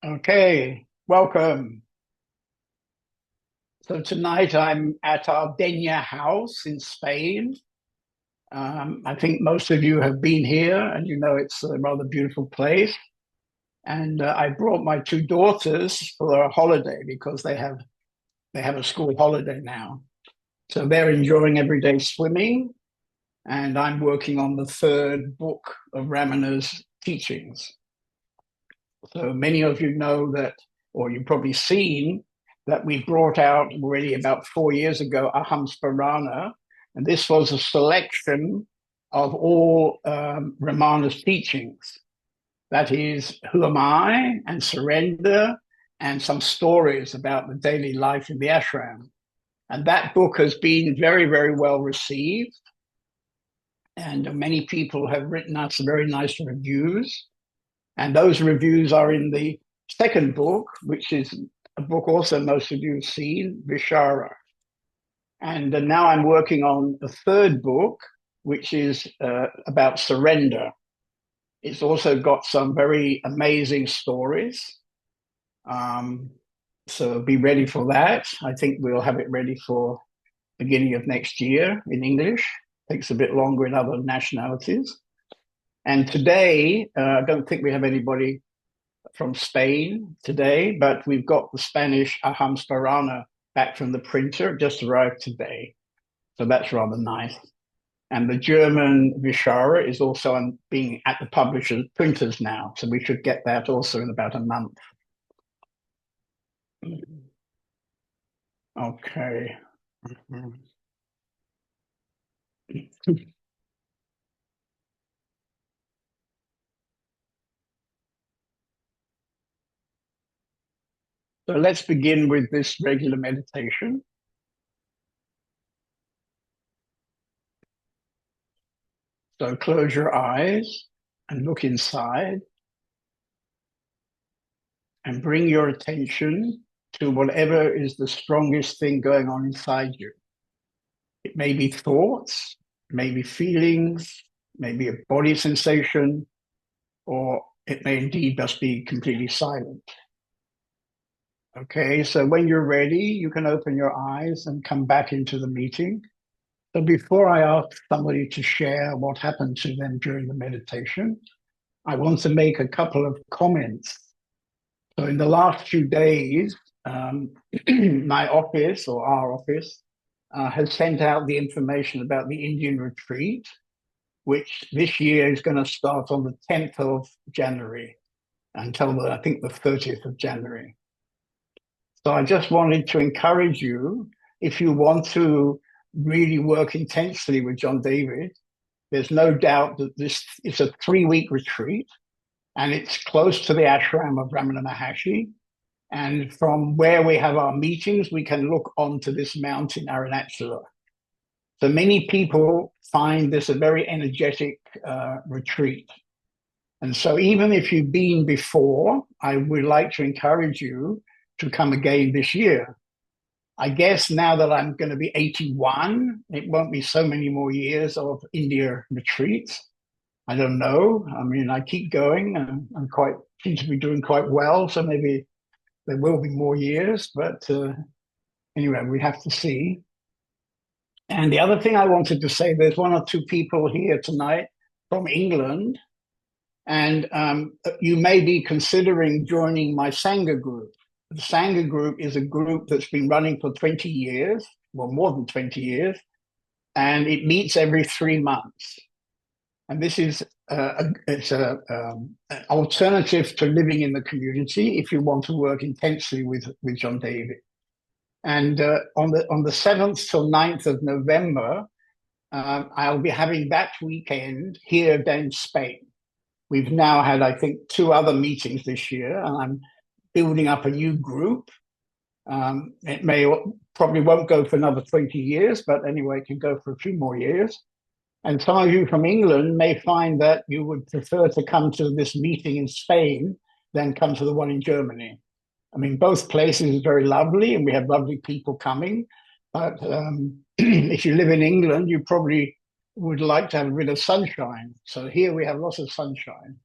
Okay, welcome. So tonight I'm at our Denia house in Spain. I think most of you have been here and you know it's a rather beautiful place. And I brought my two daughters for a holiday because they have a school holiday now. So they're enjoying everyday swimming, and I'm working on the third book of Ramona's teachings. So many of you know that, or you've probably seen that we brought out already about 4 years ago Aham Sparana, and this was a selection of all Ramana's teachings. That is, who am I, and surrender, and some stories about the daily life in the ashram. And that book has been very, very well received, and many people have written us very nice reviews. And those reviews are in the second book, which is a book also most of you have seen, Vishara. And now I'm working on the third book, which is about surrender. It's also got some very amazing stories. Um, so be ready for that. I think we'll have it ready for beginning of next year in English. Takes a bit longer in other nationalities. And today, I don't think we have anybody from Spain today, but we've got the Spanish Aham Sparana back from the printer, just arrived today. So that's rather nice. And the German Vishara is also being at the publisher's printers now. So we should get that also in about a month. Okay. So let's begin with this regular meditation. So close your eyes and look inside and bring your attention to whatever is the strongest thing going on inside you. It may be thoughts, maybe feelings, maybe a body sensation, or it may indeed just be completely silent. Okay, so when you're ready, you can open your eyes and come back into the meeting. So before I ask somebody to share what happened to them during the meditation, I want to make a couple of comments. So in the last few days, my office or our office has sent out the information about the Indian retreat, which this year is going to start on the 10th of January until I think the 30th of January. So I just wanted to encourage you, if you want to really work intensely with John David, there's no doubt that this is a 3-week retreat and it's close to the ashram of Ramana Maharshi. And from where we have our meetings, we can look onto this mountain, Arunachala. So many people find this a very energetic retreat. And so even if you've been before, I would like to encourage you to come again this year. I guess now that I'm going to be 81, it won't be so many more years of India retreats. I don't know. I mean, I keep going and I'm quite seem to be doing quite well. So maybe there will be more years, but anyway, we have to see. And the other thing I wanted to say, there's one or two people here tonight from England, and you may be considering joining my Sangha group. The Sangha group is a group that's been running for 20 years, well, more than 20 years, and it meets every 3 months. And this is it's an alternative to living in the community if you want to work intensely with John David. And on the 7th till 9th of November, I'll be having that weekend here in Spain. We've now had, I think, 2 other meetings this year, and I'm building up a new group. It probably won't go for another 20 years, but anyway, it can go for a few more years. And some of you from England may find that you would prefer to come to this meeting in Spain than come to the one in Germany. I mean, both places are very lovely and we have lovely people coming. But if you live in England, you probably would like to have a bit of sunshine. So here we have lots of sunshine.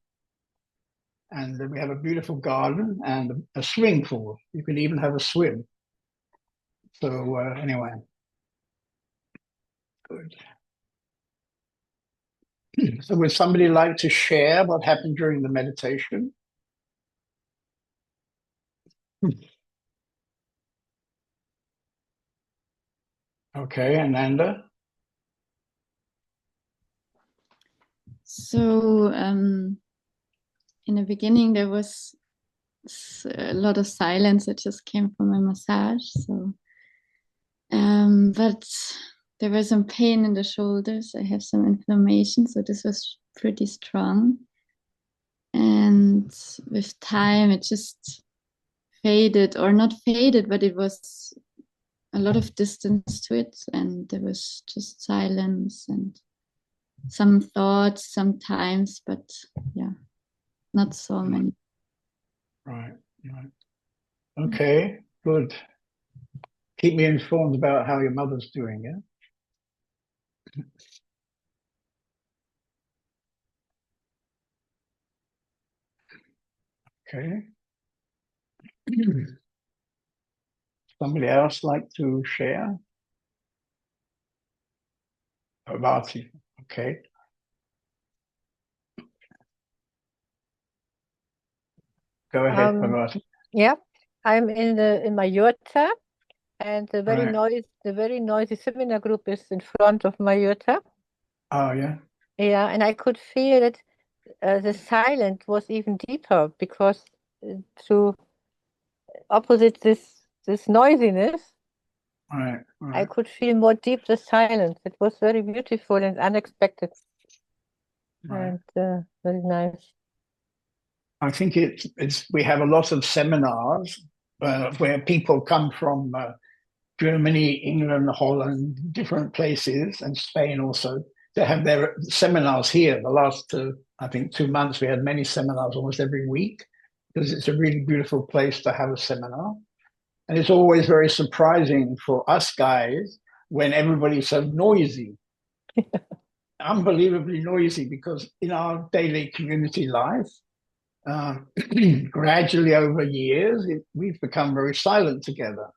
And then we have a beautiful garden and a swimming pool. You can even have a swim. So anyway, good. So would somebody like to share what happened during the meditation? Okay, Ananda. So in the beginning, there was a lot of silence that just came from my massage. So, but there was some pain in the shoulders. I have some inflammation, so this was pretty strong. And with time, it just faded, or not faded, but it was a lot of distance to it, and there was just silence and some thoughts sometimes, but yeah, not so many. Right, right. Okay, good. Keep me informed about how your mother's doing, yeah? Okay. Somebody else like to share? Bhavati. Okay. Go ahead, Bhavati. Yeah, I'm in Mallorca, and Right. the very noisy seminar group is in front of Mallorca. Oh, yeah. Yeah, and I could feel that the silence was even deeper because to opposite this noisiness, Right, I right, could feel more deep the silence. It was very beautiful and unexpected right. and very nice. I think it's we have a lot of seminars where people come from Germany, England, Holland, different places, and Spain also to have their seminars here. The last I think 2 months, we had many seminars almost every week because it's a really beautiful place to have a seminar. And it's always very surprising for us guys when everybody's so noisy, unbelievably noisy, because in our daily community life, um, gradually over years, we've become very silent together.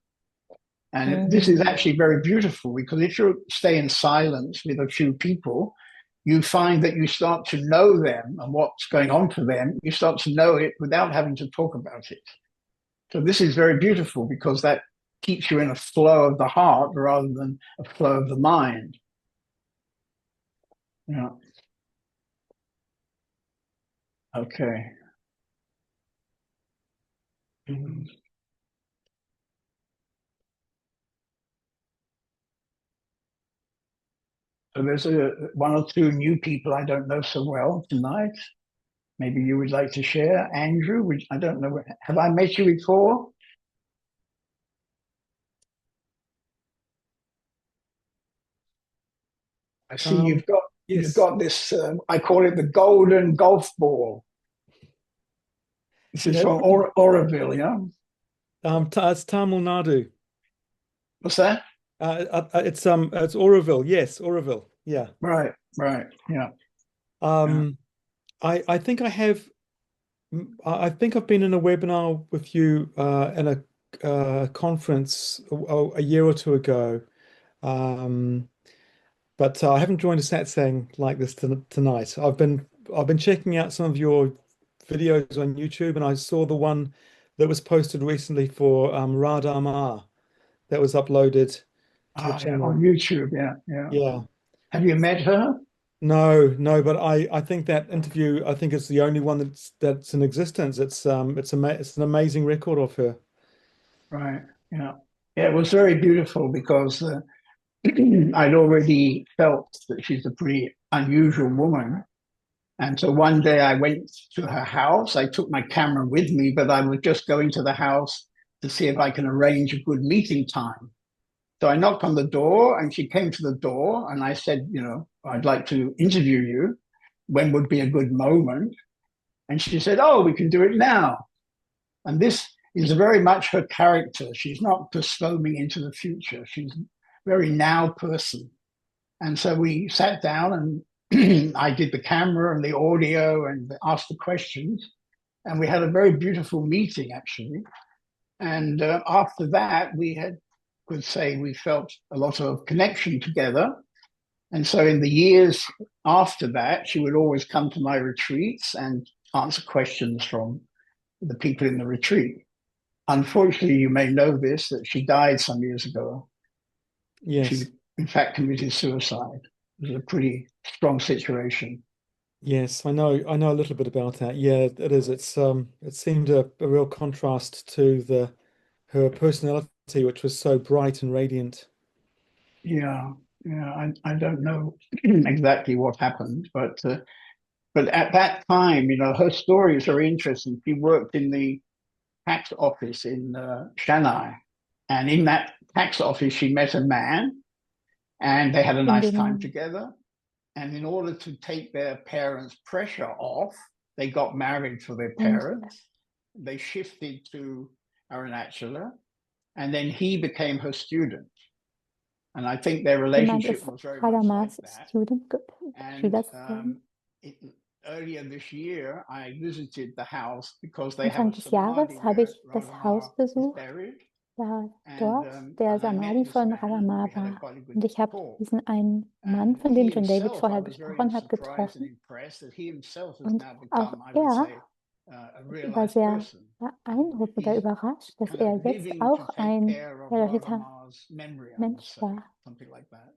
And this is actually very beautiful because if you stay in silence with a few people, you find that you start to know them and what's going on for them. You start to know it without having to talk about it. So this is very beautiful because that keeps you in a flow of the heart rather than a flow of the mind. Yeah. Okay. Mhm. So there's one or two new people I don't know so well tonight. Maybe you would like to share, Andrew. I don't know. Have I met you before? I see you've Yes. got this. I call it the golden golf ball. This is No, from Oroville, yeah. it's Tamil Nadu. What's that? It's Oroville. Yes, Oroville. Yeah. Right, right, yeah, yeah. Um, I think I have. I think I've been in a webinar with you in a conference a year or two ago. Um, but I haven't joined a satsang like this tonight. I've been checking out some of your videos on YouTube, and I saw the one that was posted recently for Radha Ma that was uploaded to the Yeah, on channel. YouTube, yeah, yeah. Yeah. Have you met her? No, no, but I think that interview, I think it's the only one that's in existence. It's an amazing record of her. Right, yeah. Yeah, it was very beautiful because I'd already felt that she's a pretty unusual woman. And so one day I went to her house. I took my camera with me, but I was just going to the house to see if I can arrange a good meeting time. So I knocked on the door and she came to the door and I said, I'd like to interview you. When would be a good moment? And she said, oh, we can do it now. And this is very much her character. She's not postponing into the future. She's a very now person. And so we sat down and I did the camera and the audio and asked the questions. and we had a very beautiful meeting actually. And after that, could say we felt a lot of connection together. And so in the years after that, she would always come to my retreats and answer questions from the people in the retreat. Unfortunately, you may know this, that she died some years ago. Yes. She, in fact, committed suicide. It was a pretty strong situation. Yes, I know a little bit about that. Yeah, it is. It seemed a real contrast to her personality, which was so bright and radiant. Yeah, yeah. I don't know exactly what happened, but at that time, her story is very interesting. She worked in the tax office in Shanghai, and in that tax office, she met a man, and they had a In nice time dem, together. And in order to take their parents' pressure off, they got married for their und parents. They shifted to Arunachala, and then he became her student. And I think their jemand relationship ist was very much like Radamas that. Student, And Schüler. it, earlier this year, I visited the house because they have Anfang a des Jahres samadhi habe where ich das Radharma Haus is besucht, buried. da And dort der and I met Samadhi this von man, and Radama we had a war. quite a good Und ich habe talk. diesen einen Mann, And von he dem John David himself, I vorher was very gesprochen hat, surprised and getroffen. impressed that he himself has Und now auch become, I would er say, a war realized sehr person. beeindruckt oder He's überrascht, dass kind of er jetzt living to auch take ein care of erleuchteter Radharma's memory, I would Mensch say, war. something like that.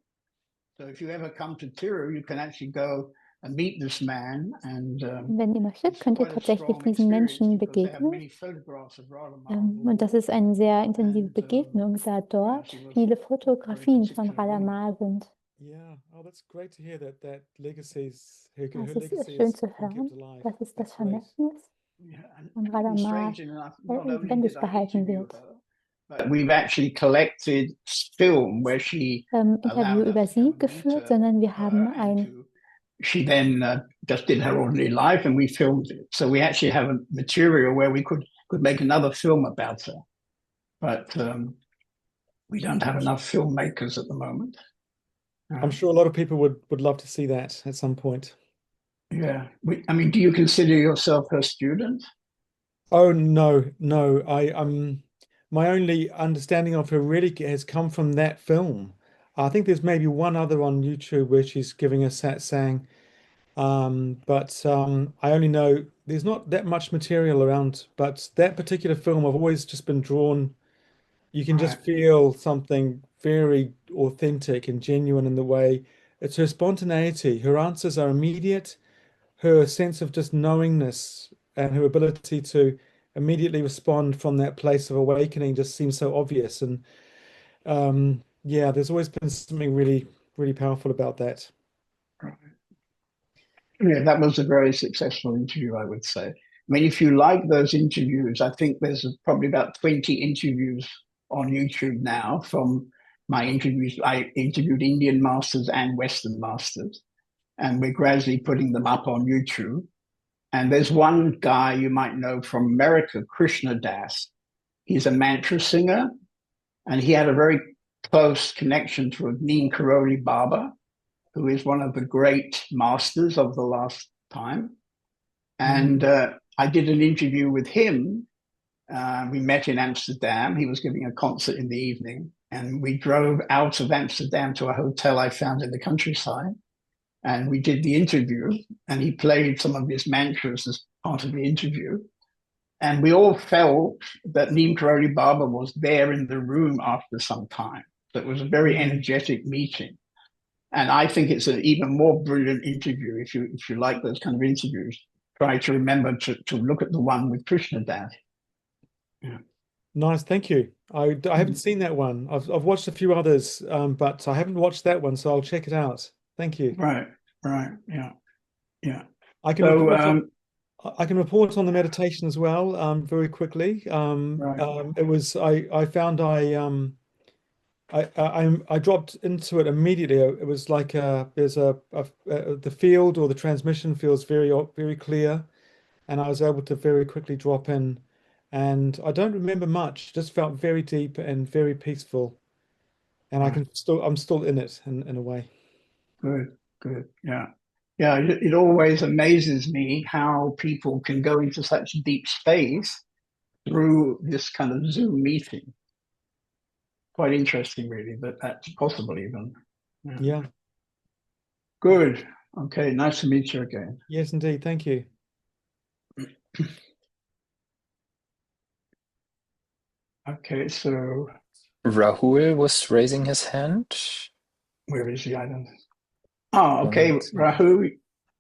So if you ever come to Tiru, you can actually go and meet this man, and Und wenn ihr möchtet, it's könnt ihr quite a tatsächlich strong diesen experience Menschen because they have begegnen. many photographs of Radharma on the Und das wall. ist eine sehr intensive And Begegnung, da yeah, dort she was viele a very Fotografien von particular woman. Radama sind. Yeah. Oh, that's great to hear that her Das ist legacy schön is zu being kept hören, alive. dass es das That's great. Vermächtnis Yeah, von and Radama strangely enough, not only lebendig did I behalten interview wird. her, but we've actually collected film where she Interview allowed us über to come sie and meet geführt, sondern wir haben her, and ein she then just did her ordinary life, and we filmed it. So we actually have a material where we could make another film about her, but we don't have enough filmmakers at the moment. I'm sure a lot of people would love to see that at some point. Yeah, I mean, do you consider yourself her student? Oh no, no. My only understanding of her really has come from that film. I think there's maybe one other on YouTube where she's giving a satsang. But I only know there's not that much material around, but that particular film I've always just been drawn. You can just Right. feel something very authentic and genuine in the way it's her spontaneity. Her answers are immediate. Her sense of just knowingness and her ability to immediately respond from that place of awakening just seems so obvious. And yeah, there's always been something really, really powerful about that. Right. Yeah, that was a very successful interview, I would say. I mean, if you like those interviews, I think there's probably about 20 interviews on YouTube now from my interviews. I interviewed Indian masters and Western masters, and we're gradually putting them up on YouTube. And there's one guy you might know from America, Krishna Das. He's a mantra singer, and he had a very close connection to Neem Karoli Baba, who is one of the great masters of the last time. And I did an interview with him. We met in Amsterdam. He was giving a concert in the evening, and we drove out of Amsterdam to a hotel I found in the countryside. And we did the interview, and he played some of his mantras as part of the interview. And we all felt that Neem Karoli Baba was there in the room after some time. So it was a very energetic meeting. And I think it's an even more brilliant interview if you like those kind of interviews. Try to remember to look at the one with Krishna Das. Yeah. Nice, thank you. I haven't seen that one. I've watched a few others, but I haven't watched that one, so I'll check it out. Thank you. Right, yeah. I can So report I can report on the meditation as well, very quickly. right. It was I found I dropped into it immediately. It was like there's the field or the transmission feels very clear, and I was able to very quickly drop in. And I don't remember much, just felt very deep and very peaceful. And Right. I'm still in it in a way. Good, yeah. Yeah, it always amazes me how people can go into such deep space through this kind of Zoom meeting. Quite interesting, really, that that's possible even. Yeah. Yeah. Good. Okay, nice to meet you again. Yes, indeed. Thank you. Okay, so Rahul was raising his hand. where is he? I don't know. Oh, One okay, second. Rahu,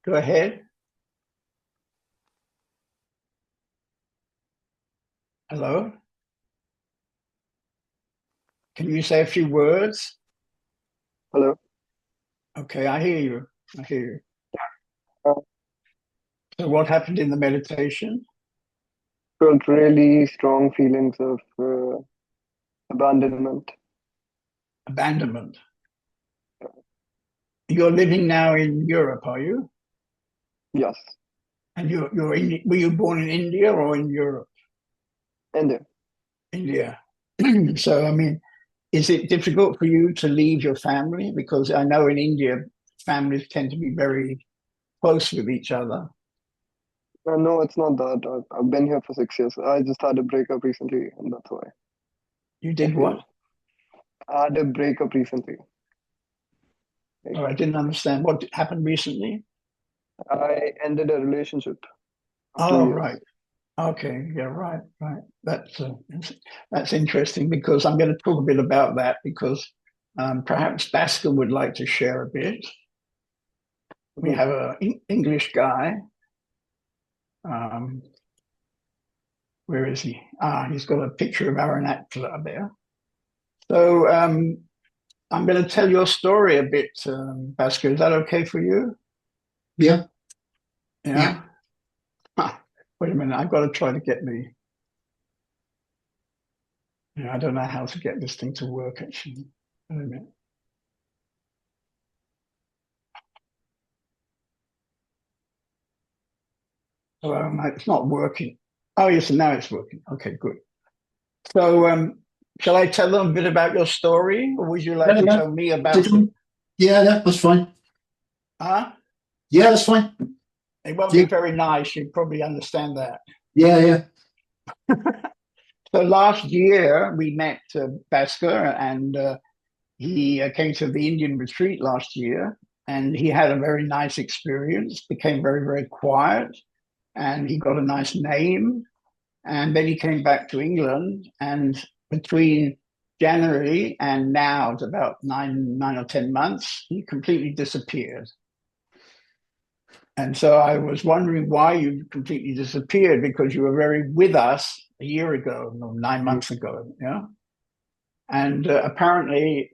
go ahead. Hello. Can you say a few words? Hello. Okay, I hear you. I hear you. Uh, So what happened in the meditation? Felt really strong feelings of abandonment. Abandonment. You're living now in Europe, are you? Yes. And were you born in India or in Europe? And India. So, I mean, is it difficult for you to leave your family? Because I know in India, families tend to be very close with each other. no, it's not that. I've been here for 6 years. I just had a breakup recently, and that's why. You did what? I had a breakup recently. Oh, I didn't understand. What happened recently? I ended a relationship of Oh, 2 years. right. Okay. Yeah, right, right. That's interesting because I'm going to talk a bit about that because perhaps Bhaskar would like to share a bit. We have an English guy. Um, where is he? He's got a picture of Aranatla there. So I'm going to tell your story a bit, Bhaskar. Is that okay for you? Yeah. Yeah. Wait a minute. I've got to try to get me. I don't know how to get this thing to work actually. Wait a minute. It's not working. Oh, yes, now it's working. Okay, good. So, shall I tell them a bit about your story, or would you like to tell me about it? Yeah, that's fine. Huh? Yeah, that's fine. It won't Yeah. be very nice. You probably understand that. Yeah. So last year we met Bhaskar, and he came to the Indian retreat last year, and he had a very nice experience. Became very, very quiet, and he got a nice name. And then he came back to England, and between January and now, it's about nine or 10 months, he completely disappeared. And so I was wondering why you completely disappeared, because you were very with us a year ago, no, 9 months ago, yeah. And apparently,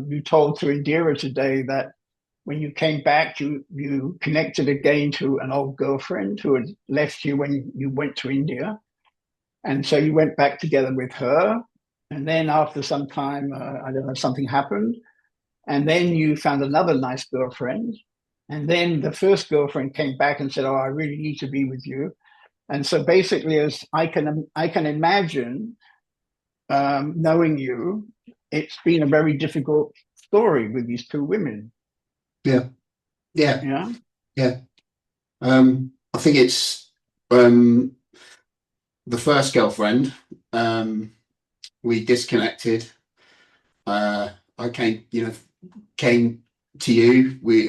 you told to Indira today that when you came back, you connected again to an old girlfriend who had left you when you went to India. And so you went back together with her. And then after some time, I don't know, something happened. And then you found another nice girlfriend. And then the first girlfriend came back and said, "Oh, I really need to be with you." And so basically, as I can imagine, knowing you, it's been a very difficult story with these two women. Yeah. Yeah. I think it's the first girlfriend. We disconnected. I came to you. We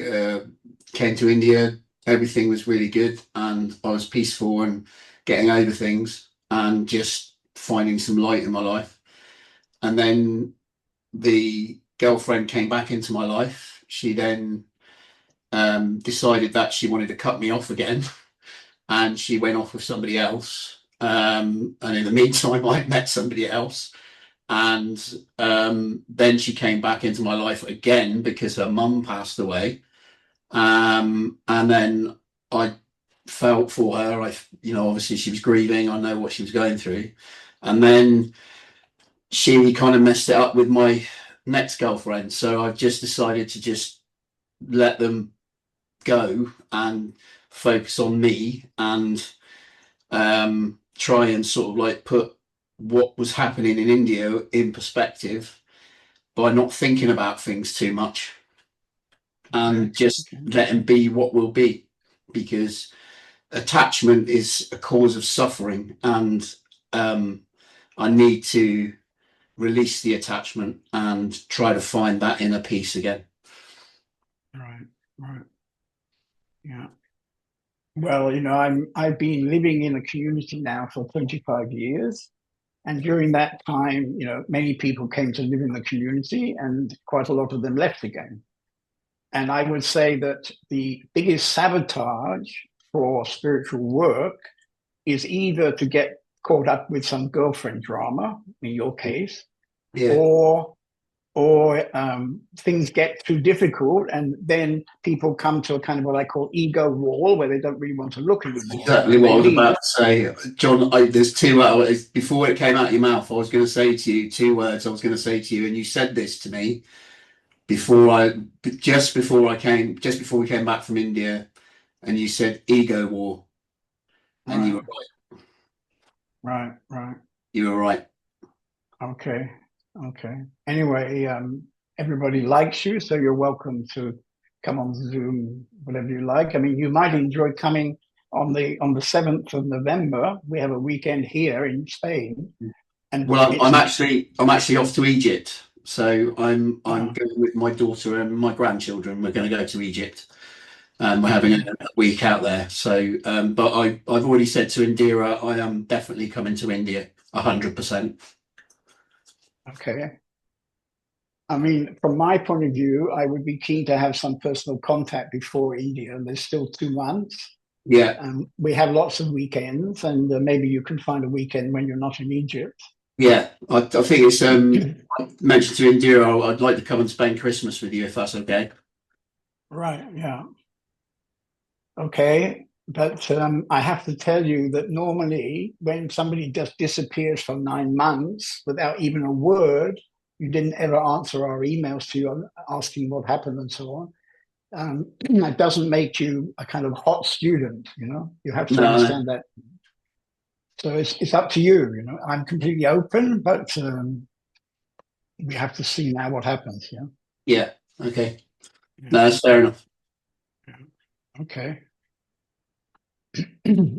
came to India. Everything was really good, and I was peaceful and getting over things and just finding some light in my life. And then the girlfriend came back into my life. She then decided that she wanted to cut me off again, and she went off with somebody else. And in the meantime, I met somebody else. And then she came back into my life again because her mum passed away. And then I felt for her. Obviously she was grieving. I know what she was going through. And then she kind of messed it up with my next girlfriend. So I've just decided to just let them go and focus on me and try and sort of like put what was happening in India in perspective by not thinking about things too much. and just let him be what will be, because attachment is a cause of suffering, and I need to release the attachment and try to find that inner peace again. Right. Yeah. Well, I've been living in a community now for 25 years. And during that time, many people came to live in the community, and quite a lot of them left again. And I would say that the biggest sabotage for spiritual work is either to get caught up with some girlfriend drama, in your case, or things get too difficult, and then people come to a kind of what I call ego wall, where they don't really want to look anymore. Exactly what I was about to say, John. There's two before it came out of your mouth. I was going to say to you 2 words. I was going to say to you, and you said this to me just before we came back from India, and you said ego war, and you were right. Right. You were right. Okay. Anyway, everybody likes you, so you're welcome to come on Zoom, whatever you like. I mean, you might enjoy coming on the 7th of November. We have a weekend here in Spain, and well, I'm actually off to Egypt, so I'm going with my daughter and my grandchildren. We're going to go to Egypt, and we're having a week out there. So, but I've already said to Indira, I am definitely coming to India, 100%. Okay. I mean, from my point of view, I would be keen to have some personal contact before India. There's still 2 months. Yeah. We have lots of weekends, and maybe you can find a weekend when you're not in Egypt. Yeah, I think it's I mentioned to Indira, I'd like to come and spend Christmas with you, if that's okay. Right. Yeah. Okay. But I have to tell you that normally when somebody just disappears for 9 months without even a word, you didn't ever answer our emails to you asking what happened and so on. That doesn't make you a kind of hot student, You have to understand that. So it's up to you, I'm completely open, but we have to see now what happens. Yeah. Yeah. Okay. No, that's fair enough. Okay.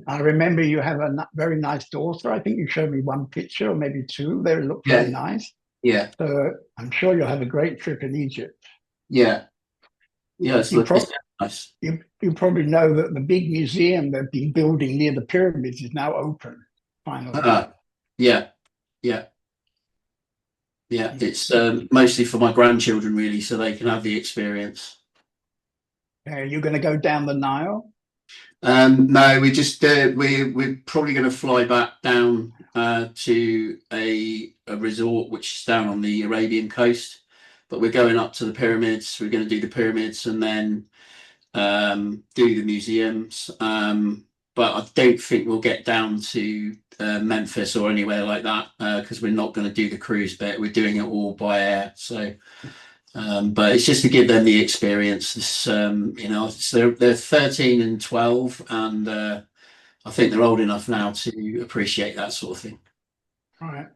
I remember you have a very nice daughter. I think you showed me 1 picture or maybe 2. They look very nice. Yeah. So I'm sure you'll have a great trip in Egypt. Yeah. Yeah, it's nice. You probably know that the big museum they've been building near the pyramids is now open, finally. Yeah. It's mostly for my grandchildren, really, so they can have the experience. You're going to go down the Nile? No, we're probably going to fly back down to a resort which is down on the Arabian coast, but we're going up to the pyramids. We're going to do the pyramids and then do the museums. But I don't think we'll get down to Memphis or anywhere like that because we're not going to do the cruise bit. We're doing it all by air. So. But it's just to give them the experience. They're 13 and 12, and I think they're old enough now to appreciate that sort of thing. All right.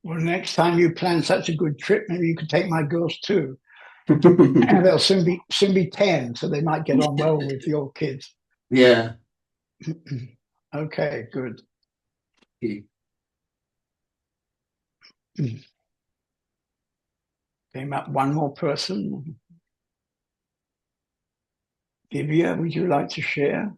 Well, next time you plan such a good trip, maybe you could take my girls too. And they'll soon be 10, so they might get on well with your kids. Yeah. Okay, good. Came up 1 more person. Divya, would you like to share?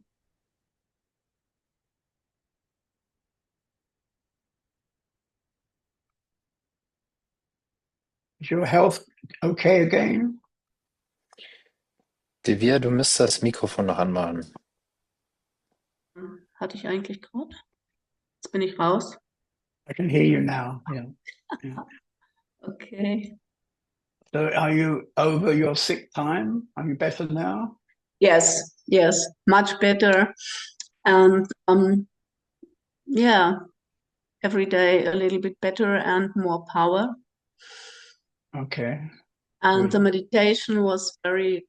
Is your health okay again? Divya, du müsstest das Mikrofon noch anmachen. Hatte ich eigentlich gerade? Jetzt bin ich raus. I can hear you now. Yeah. Okay. So are you over your sick time? Are you better now? Yes, much better. And every day a little bit better and more power. Okay. And the meditation was very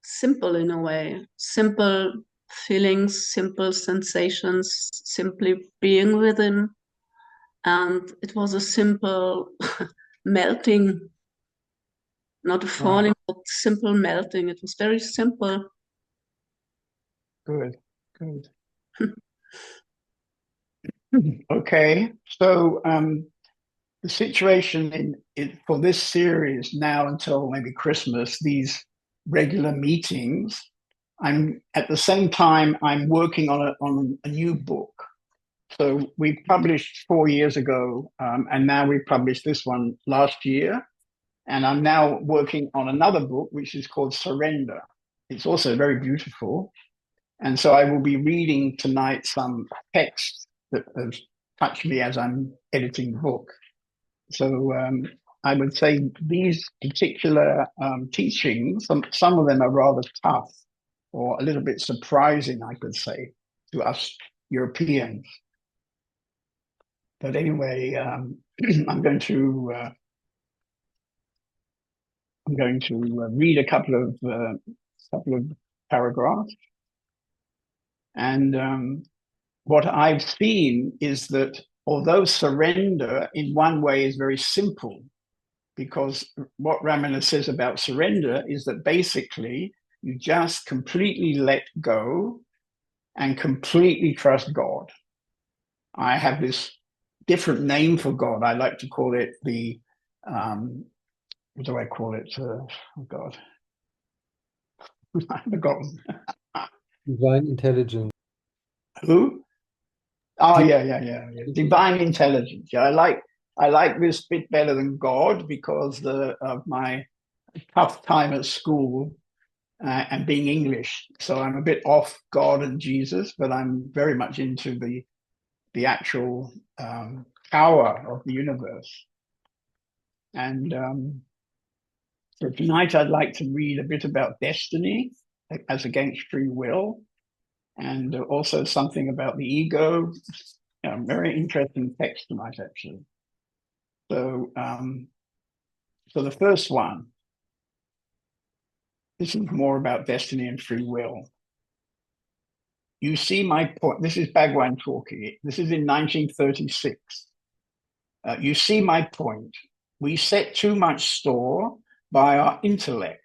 simple in a way. Simple feelings, simple sensations, simply being with him. And it was a simple melting, not a falling simple melting. It was very simple. Good, good. Okay, so the situation for this series now until maybe Christmas, these regular meetings, I'm at the same time I'm working on a new book. So we published 4 years ago, and now we published this one last year. And I'm now working on another book, which is called Surrender. It's also very beautiful. And so I will be reading tonight some text that has touched me as I'm editing the book. So I would say these particular teachings, some of them are rather tough or a little bit surprising, I could say, to us Europeans. But anyway, I'm going to read a couple of paragraphs, and what I've seen is that although surrender in one way is very simple, because what Ramana says about surrender is that basically you just completely let go and completely trust God. I have this different name for God. I like to call it the, what do I call it? Oh God, I've forgotten. Divine intelligence. Who? Oh yeah. Divine intelligence. Yeah, I like this bit better than God because of my tough time at school and being English. So I'm a bit off God and Jesus, but I'm very much into the actual power of the universe. And so tonight I'd like to read a bit about destiny as against free will, and also something about the ego. Very interesting text tonight, actually. So, so the first one, this is more about destiny and free will. You see my point. This is Bhagwan talking. This is in 1936. You see my point. We set too much store by our intellect.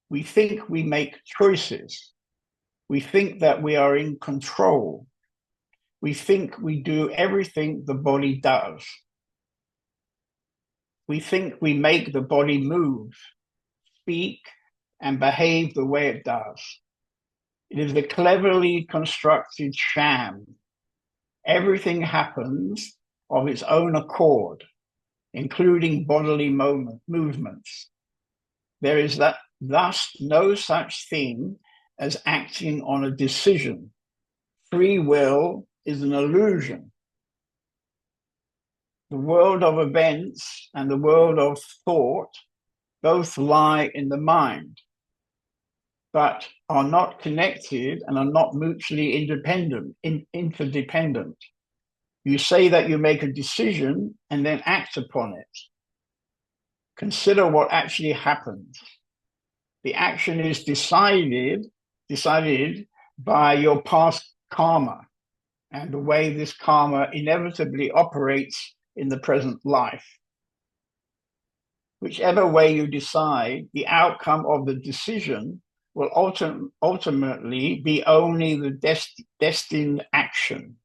We think we make choices. We think that we are in control. We think we do everything the body does. We think we make the body move, speak, and behave the way it does. It is a cleverly constructed sham. Everything happens of its own accord, including bodily movements. There is thus no such thing as acting on a decision. Free will is an illusion. The world of events and the world of thought both lie in the mind, but are not connected and are not mutually interdependent. You say that you make a decision and then act upon it. Consider what actually happens. The action is decided by your past karma and the way this karma inevitably operates in the present life. Whichever way you decide, the outcome of the decision will ultimately be only the destined action.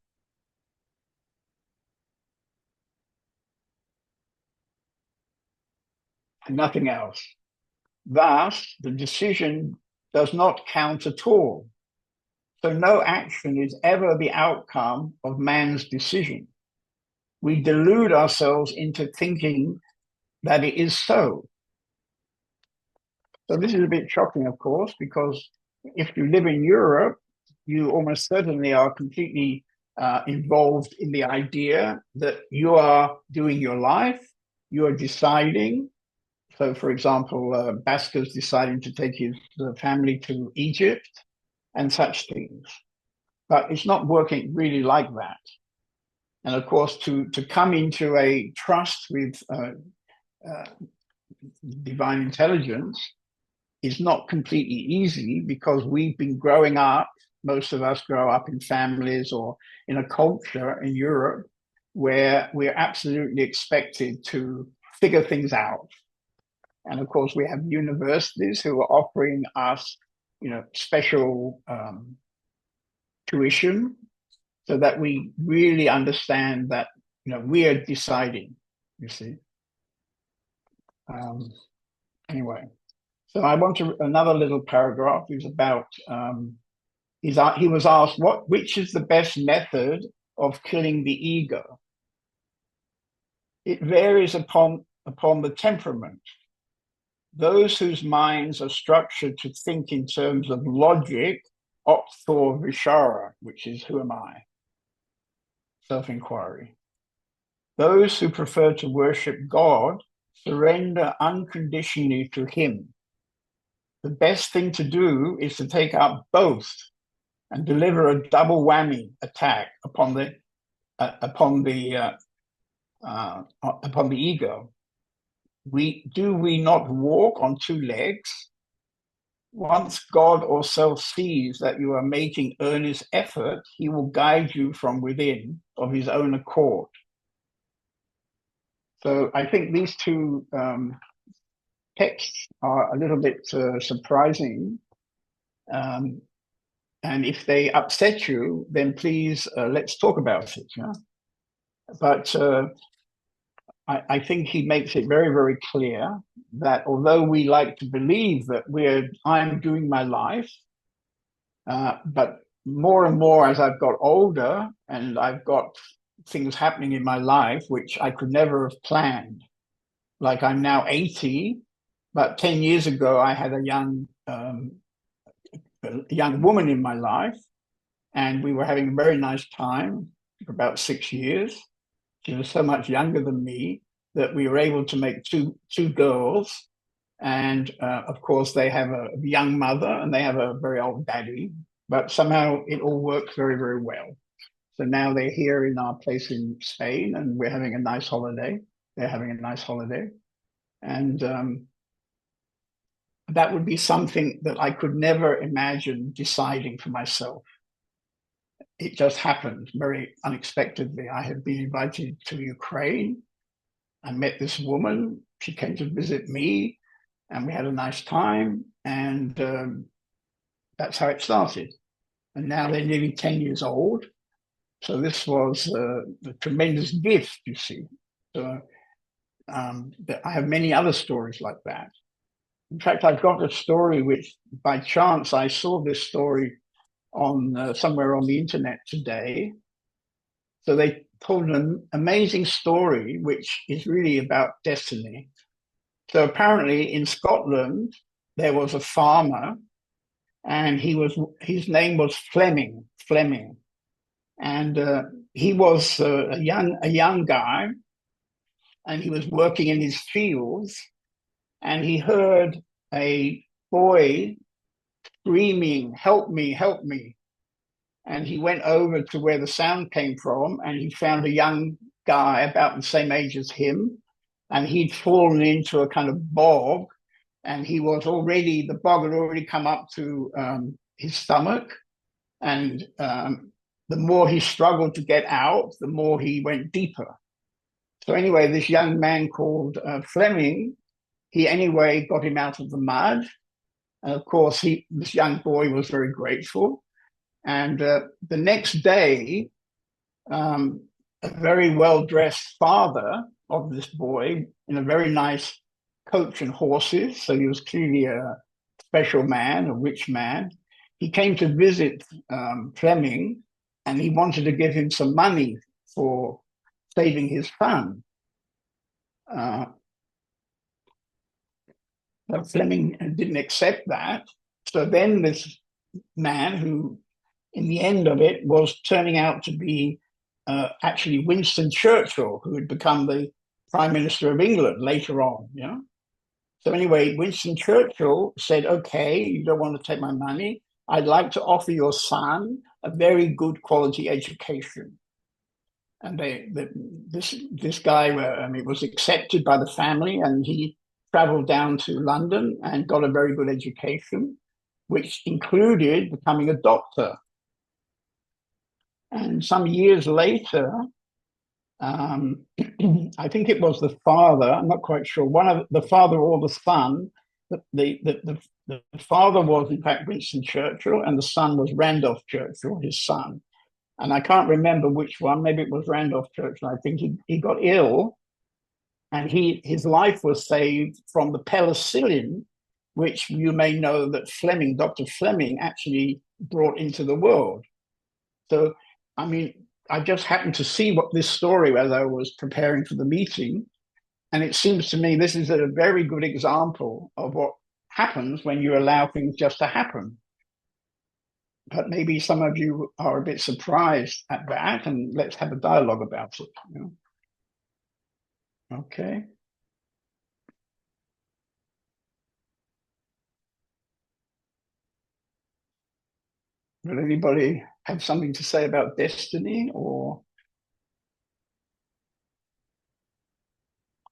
And nothing else. Thus, the decision does not count at all. So no action is ever the outcome of man's decision. We delude ourselves into thinking that it is so. So this is a bit shocking, of course, because if you live in Europe, you almost certainly are completely involved in the idea that you are doing your life, you are deciding. So, for example, Basker's deciding to take his family to Egypt and such things. But it's not working really like that. And of course, to come into a trust with divine intelligence is not completely easy because we've been growing up, most of us grow up in families or in a culture in Europe where we're absolutely expected to figure things out. And of course, we have universities who are offering us, special tuition so that we really understand that, we are deciding, you see. Anyway, so I want to, another little paragraph is about, he was asked, which is the best method of killing the ego? It varies upon the temperament. Those whose minds are structured to think in terms of logic opt for Vishara, which is who am I? Self-inquiry. Those who prefer to worship God surrender unconditionally to him. The best thing to do is to take up both and deliver a double whammy attack upon the ego. Do we not walk on two legs? Once God or self sees that you are making earnest effort, he will guide you from within of his own accord. So I think these two texts are a little bit surprising. And if they upset you, then please let's talk about it. Yeah? But I think he makes it very, very clear that although we like to believe that I'm doing my life, but more and more as I've got older and I've got things happening in my life which I could never have planned. Like I'm now 80, but 10 years ago I had a young woman in my life, and we were having a very nice time for about 6 years. She was so much younger than me that we were able to make two girls. And of course, they have a young mother and they have a very old daddy, but somehow it all works very, very well. So now they're here in our place in Spain and we're having a nice holiday. They're having a nice holiday. And that would be something that I could never imagine deciding for myself. It just happened very unexpectedly. I had been invited to Ukraine. I met this woman. She came to visit me and we had a nice time. And that's how it started. And now they're nearly 10 years old. So this was a tremendous gift, you see. So I have many other stories like that. In fact, I've got a story which by chance I saw this story on somewhere on the internet today. So they told an amazing story, which is really about destiny. So apparently in Scotland, there was a farmer and his name was Fleming. And he was a young guy and he was working in his fields and he heard a boy screaming, help me, help me. And he went over to where the sound came from and he found a young guy about the same age as him. And he'd fallen into a kind of bog and the bog had already come up to his stomach. And the more he struggled to get out, the more he went deeper. So anyway, this young man called Fleming, he anyway got him out of the mud. And of course, this young boy was very grateful. And the next day, a very well-dressed father of this boy in a very nice coach and horses, so he was clearly a special man, a rich man. He came to visit Fleming, and he wanted to give him some money for saving his son. But Fleming didn't accept that. So then this man, who in the end of it was turning out to be actually Winston Churchill, who had become the Prime Minister of England later on, you know. So anyway, Winston Churchill said, okay, you don't want to take my money. I'd like to offer your son a very good quality education. And this guy was accepted by the family and he traveled down to London and got a very good education, which included becoming a doctor. And some years later, I think it was the father. I'm not quite sure. One of the father or the son. The father was in fact Winston Churchill, and the son was Randolph Churchill, his son. And I can't remember which one. Maybe it was Randolph Churchill. I think he got ill, and his life was saved from the penicillin, which you may know that Dr. Fleming, actually brought into the world. So, I mean, I just happened to see what this story as I was preparing for the meeting, and it seems to me this is a very good example of what happens when you allow things just to happen. But maybe some of you are a bit surprised at that, and let's have a dialogue about it. You know? Okay. Will anybody have something to say about destiny or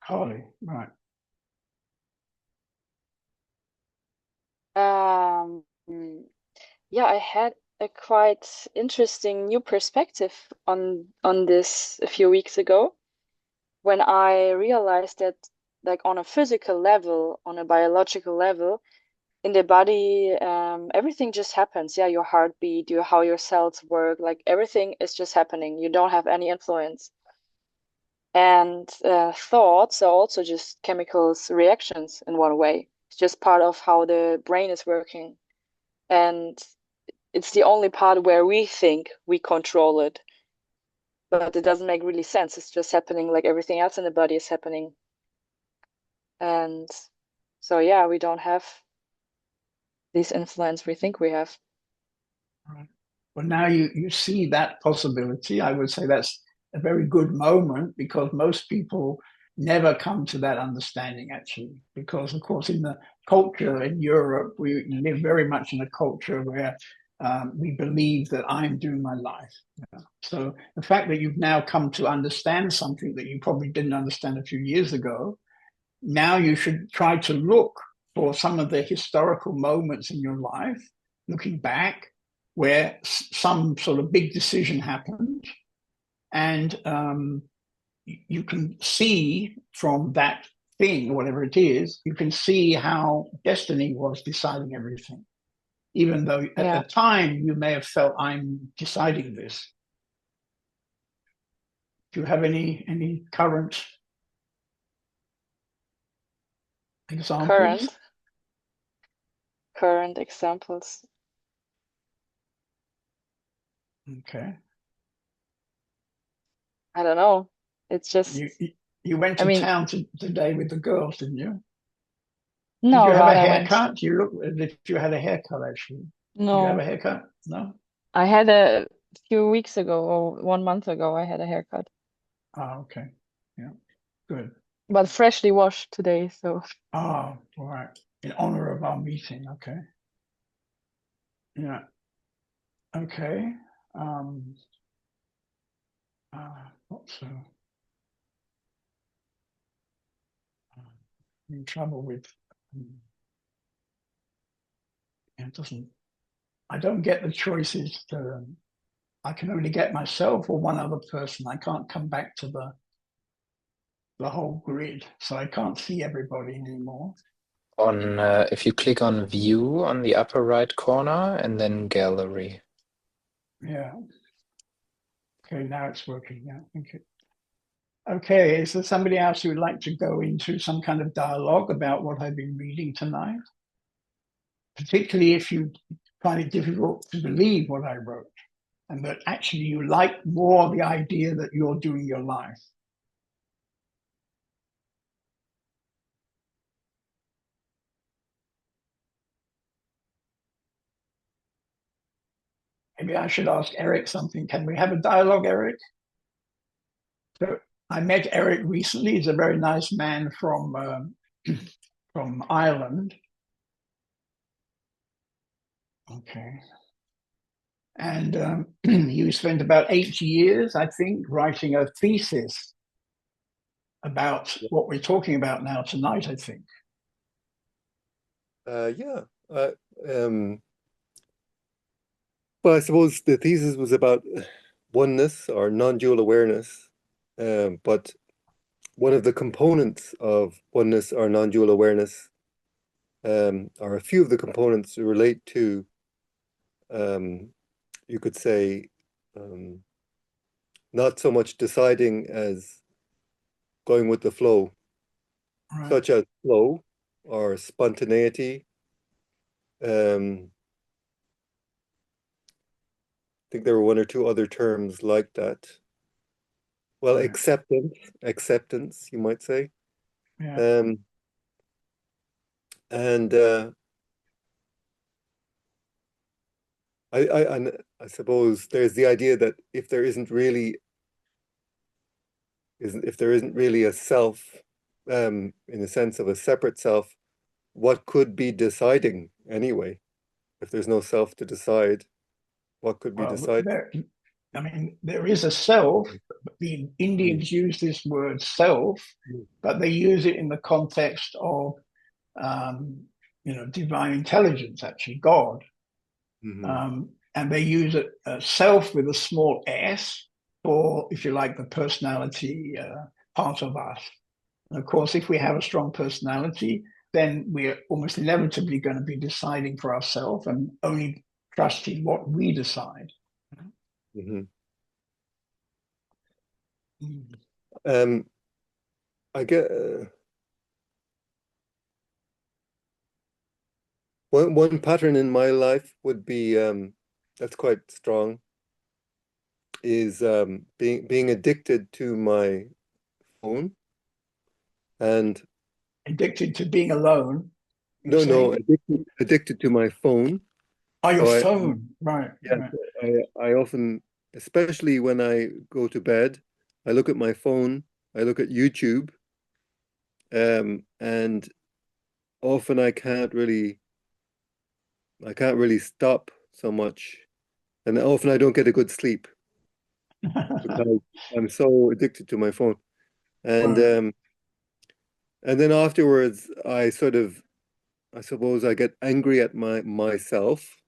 Carly? Right. Yeah, I had a quite interesting new perspective on this a few weeks ago when I realized that, like, on a physical level, on a biological level, in the body, everything just happens. Yeah, your heartbeat, how your cells work, like everything is just happening. You don't have any influence. And thoughts are also just chemicals reactions in one way. It's just part of how the brain is working. And it's the only part where we think we control it. But it doesn't make really sense. It's just happening like everything else in the body is happening. And so, yeah, we don't have this influence we think we have. Right. Well, now you see that possibility. I would say that's a very good moment, because most people never come to that understanding, actually, because of course in the culture in Europe, we live very much in a culture where we believe that I'm doing my life. You know? So the fact that you've now come to understand something that you probably didn't understand a few years ago, now you should try to look for some of the historical moments in your life, looking back, where some sort of big decision happened, and you can see from that thing, whatever it is, you can see how destiny was deciding everything, even though at the time you may have felt, I'm deciding this. Do you have any current examples? Current examples. Okay. I don't know. It's just you went to town today with the girls, didn't you? No, did you have a I haircut? went. You look as if you had a haircut, actually. Did you have No, a haircut? No? I had a few weeks ago or 1 month ago, I had a haircut, Oh, okay. Yeah, good. but freshly washed today. So Oh, all right. In honor of our meeting, okay. Yeah. Okay. What's in trouble with? It doesn't. I don't get the choices. I can only get myself or one other person. I can't come back to the whole grid, so I can't see everybody anymore. If you click on View on the upper right corner and then Gallery. Yeah. Okay, now it's working. Yeah, thank you. Okay, is there somebody else who would like to go into some kind of dialogue about what I've been reading tonight? Particularly if you find it difficult to believe what I wrote, and that actually you like more the idea that you're doing your life. Maybe I should ask Eric something. Can we have a dialogue, Eric? So I met Eric recently. He's a very nice man from Ireland. Okay. And he spent about 8 years, I think, writing a thesis about what we're talking about now tonight, I think. Yeah. Well, I suppose the thesis was about oneness or non-dual awareness. but one of the components of oneness or non-dual awareness, or a few of the components relate to, you could say, not so much deciding as going with the flow, Right. such as flow or spontaneity. I think there were one or two other terms like that. Well, Yeah. acceptance, you might say. Yeah. And I suppose there's the idea that if there isn't really a self, in the sense of a separate self, what could be deciding anyway? If there's no self to decide, what could be Well, decided? there is a self. The Indians use this word self, but they use it in the context of, divine intelligence, actually, God. And they use it, self with a small s, for, if you like, the personality part of us. And of course, if we have a strong personality, then we're almost inevitably going to be deciding for ourselves and only trusting what we decide. I get one pattern in my life would be that's quite strong, is being addicted to my phone, and addicted to being alone. No, addicted to my phone. Oh, your So phone, right? Yeah, right. I often, especially when I go to bed, I look at my phone, I look at YouTube, and often I can't really stop so much, and often I don't get a good sleep because I'm so addicted to my phone, and Right. and then afterwards I suppose I get angry at myself.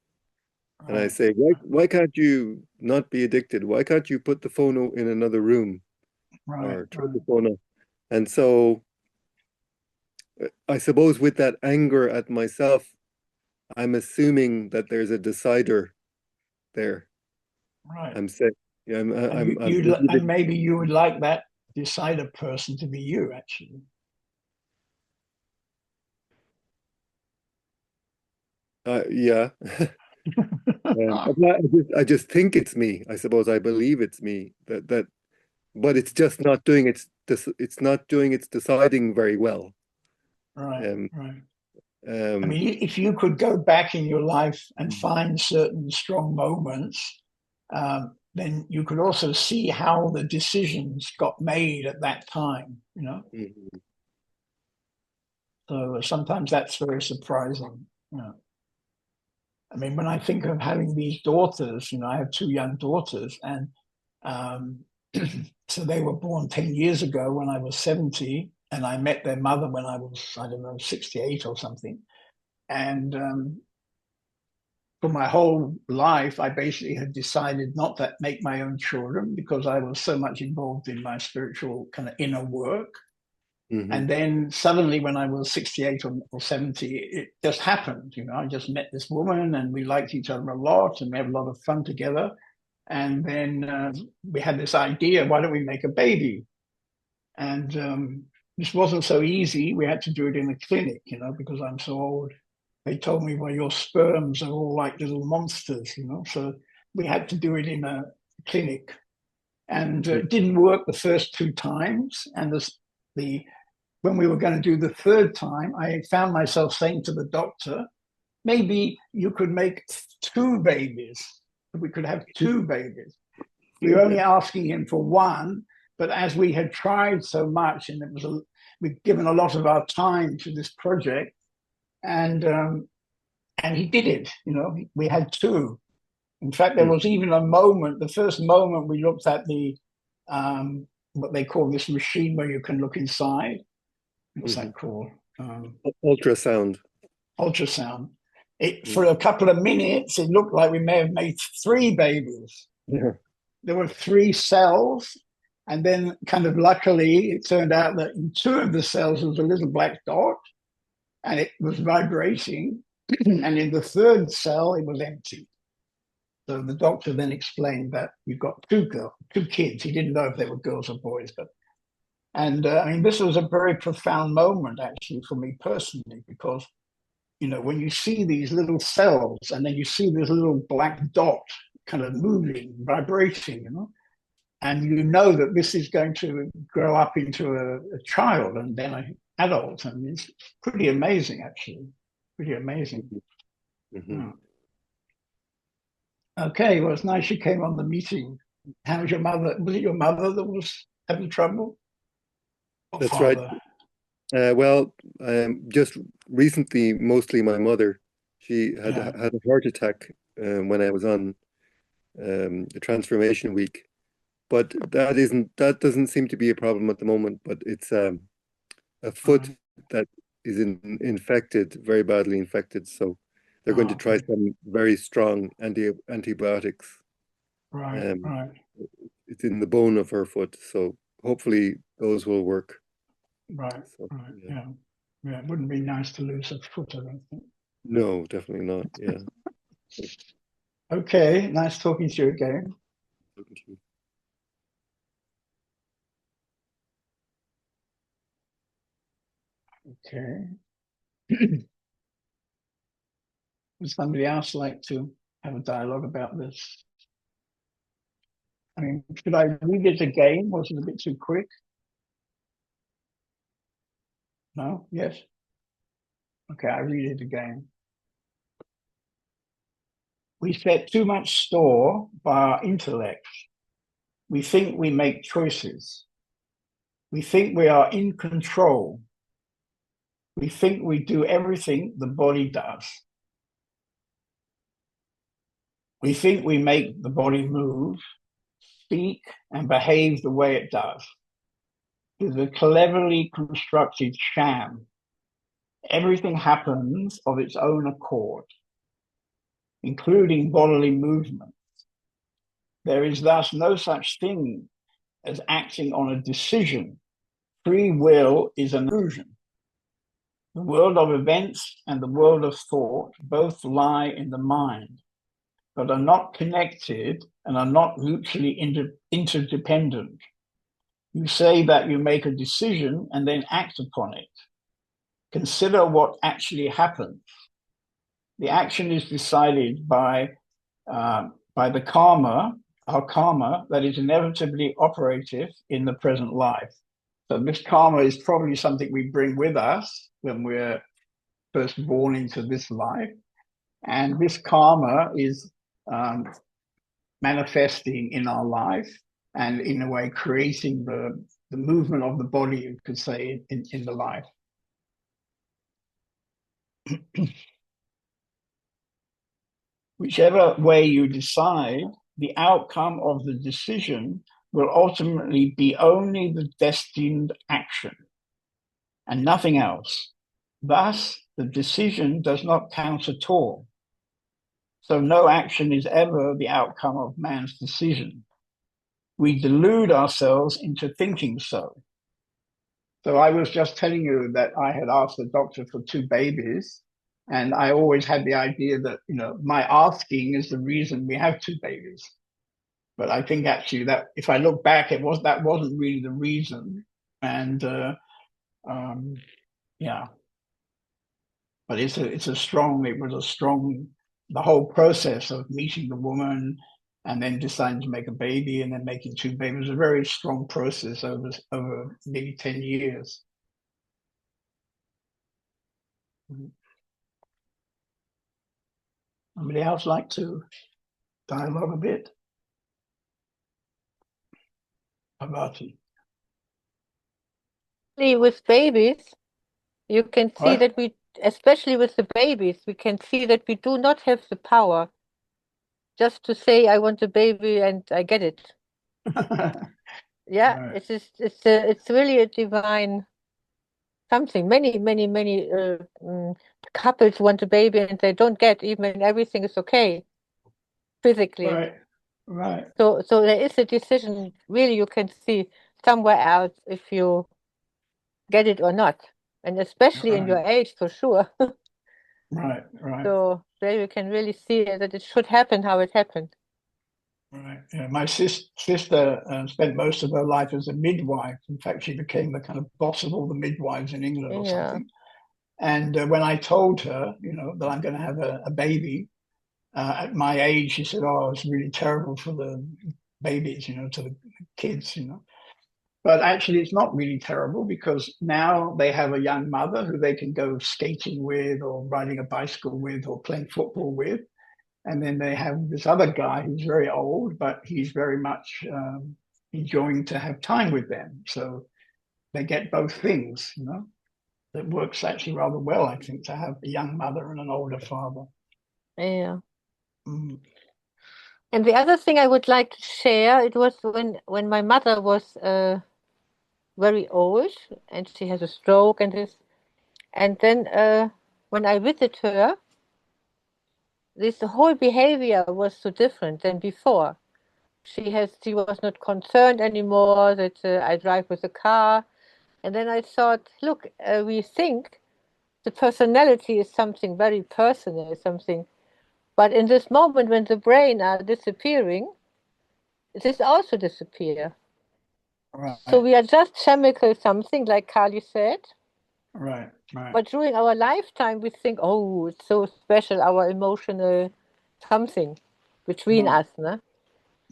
And I say, why can't you not be addicted? Why can't you put the phone in another room or turn the phone off? And so I suppose with that anger at myself, I'm assuming that there's a decider there. Right. I'm saying, yeah, and maybe you would like that decider person to be you, actually. Yeah. I just think it's me. I suppose I believe it's me, but it's just not doing its deciding very well. Right. Right. I mean, if you could go back in your life and find certain strong moments, then you could also see how the decisions got made at that time, So sometimes that's very surprising. I mean, when I think of having these daughters, I have two young daughters, and so they were born 10 years ago when I was 70, and I met their mother when I was, I don't know, 68 or something. And for my whole life, I basically had decided not to make my own children because I was so much involved in my spiritual kind of inner work. And then suddenly when I was 68 or 70, it just happened. I just met this woman and we liked each other a lot and we had a lot of fun together. And then we had this idea, why don't we make a baby? And this wasn't so easy. We had to do it in a clinic, because I'm so old. They told me, well, your sperms are all like little monsters, So we had to do it in a clinic. And it didn't work the first two times. And when we were going to do the third time, I found myself saying to the doctor, maybe you could make two babies. We could have two babies. We were only asking him for one, but as we had tried so much, and we'd given a lot of our time to this project, and he did it. We had two. In fact, there was even a moment. The first moment we looked at the what they call this machine where you can look inside. What's that called? Ultrasound. Ultrasound. For a couple of minutes, it looked like we may have made three babies. Yeah. There were three cells, And then kind of luckily, it turned out that in two of the cells was a little black dot and it was vibrating. And in the third cell, it was empty. So the doctor then explained that you've got two kids. He didn't know if they were girls or boys, but I mean, this was a very profound moment actually for me personally, because when you see these little cells and then you see this little black dot kind of moving, vibrating, and you know that this is going to grow up into a child and then an adult, and it's pretty amazing actually, pretty amazing. Mm-hmm. Okay, well, it's nice you came on the meeting. How's your mother? Was it your mother that was having trouble? Or That's father? right. Well, just recently, mostly my mother. She had Yeah. had a heart attack when I was on a transformation week, but that doesn't seem to be a problem at the moment. But it's a foot that is infected, very badly infected. So they're going to try some very strong antibiotics. Right. It's in the bone of her foot, so hopefully those will work. Right. So, Yeah. Yeah. It wouldn't be nice to lose a foot, I don't think. No, definitely not. Yeah. Okay. Nice talking to you again. Thank you. Okay. Would somebody else like to have a dialogue about this? I mean, should I read it again? Was it a bit too quick? No? Yes? Okay, I read it again. We set too much store by our intellect. We think we make choices. We think we are in control. We think we do everything the body does. We think we make the body move, speak, and behave the way it does. It is a cleverly constructed sham. Everything happens of its own accord, including bodily movement. There is thus no such thing as acting on a decision. Free will is an illusion. The world of events and the world of thought both lie in the mind, but are not connected and are not mutually interdependent. You say that you make a decision and then act upon it. Consider what actually happens. The action is decided by the karma, our karma, that is inevitably operative in the present life. So this karma is probably something we bring with us when we're first born into this life. And this karma is manifesting in our life and in a way creating the movement of the body, you could say, in the life. Whichever way you decide, the outcome of the decision will ultimately be only the destined action and nothing else. Thus, the decision does not count at all. So no action is ever the outcome of man's decision. We delude ourselves into thinking so. So I was just telling you that I had asked the doctor for two babies, and I always had the idea that, my asking is the reason we have two babies. But I think actually that if I look back, that wasn't really the reason. And yeah, but it was a strong, the whole process of meeting the woman and then deciding to make a baby and then making two babies was a very strong process over maybe 10 years. Somebody else like to dialogue a bit? Abati. With babies, you can see What? that especially with the babies, we can see that we do not have the power just to say, I want a baby and I get it. Yeah, Right. it's really a divine something. Many couples want a baby and they don't get, even everything is okay physically. Right. Right. So there is a decision, really, you can see somewhere else if you get it or not. And especially in your age, for sure. Right. So there you can really see that it should happen how it happened. Right. Yeah. My sister spent most of her life as a midwife. In fact, she became the kind of boss of all the midwives in England or Yeah. something. And when I told her, that I'm going to have a baby at my age, she said, "Oh, it's really terrible for the babies, to the kids, But actually, it's not really terrible because now they have a young mother who they can go skating with or riding a bicycle with or playing football with. And then they have this other guy who's very old, but he's very much enjoying to have time with them. So they get both things, It works actually rather well, I think, to have a young mother and an older father. Yeah. Mm. And the other thing I would like to share, it was when my mother was very old and she has a stroke and this. And then when I visited her, this whole behavior was so different than before. She was not concerned anymore that I drive with a car. And then I thought, look, we think the personality is something very personal, something. But in this moment when the brain are disappearing, this also disappear. Right. So we are just chemical something, like Kali said. Right. But during our lifetime, we think, oh, it's so special, our emotional something between us. No?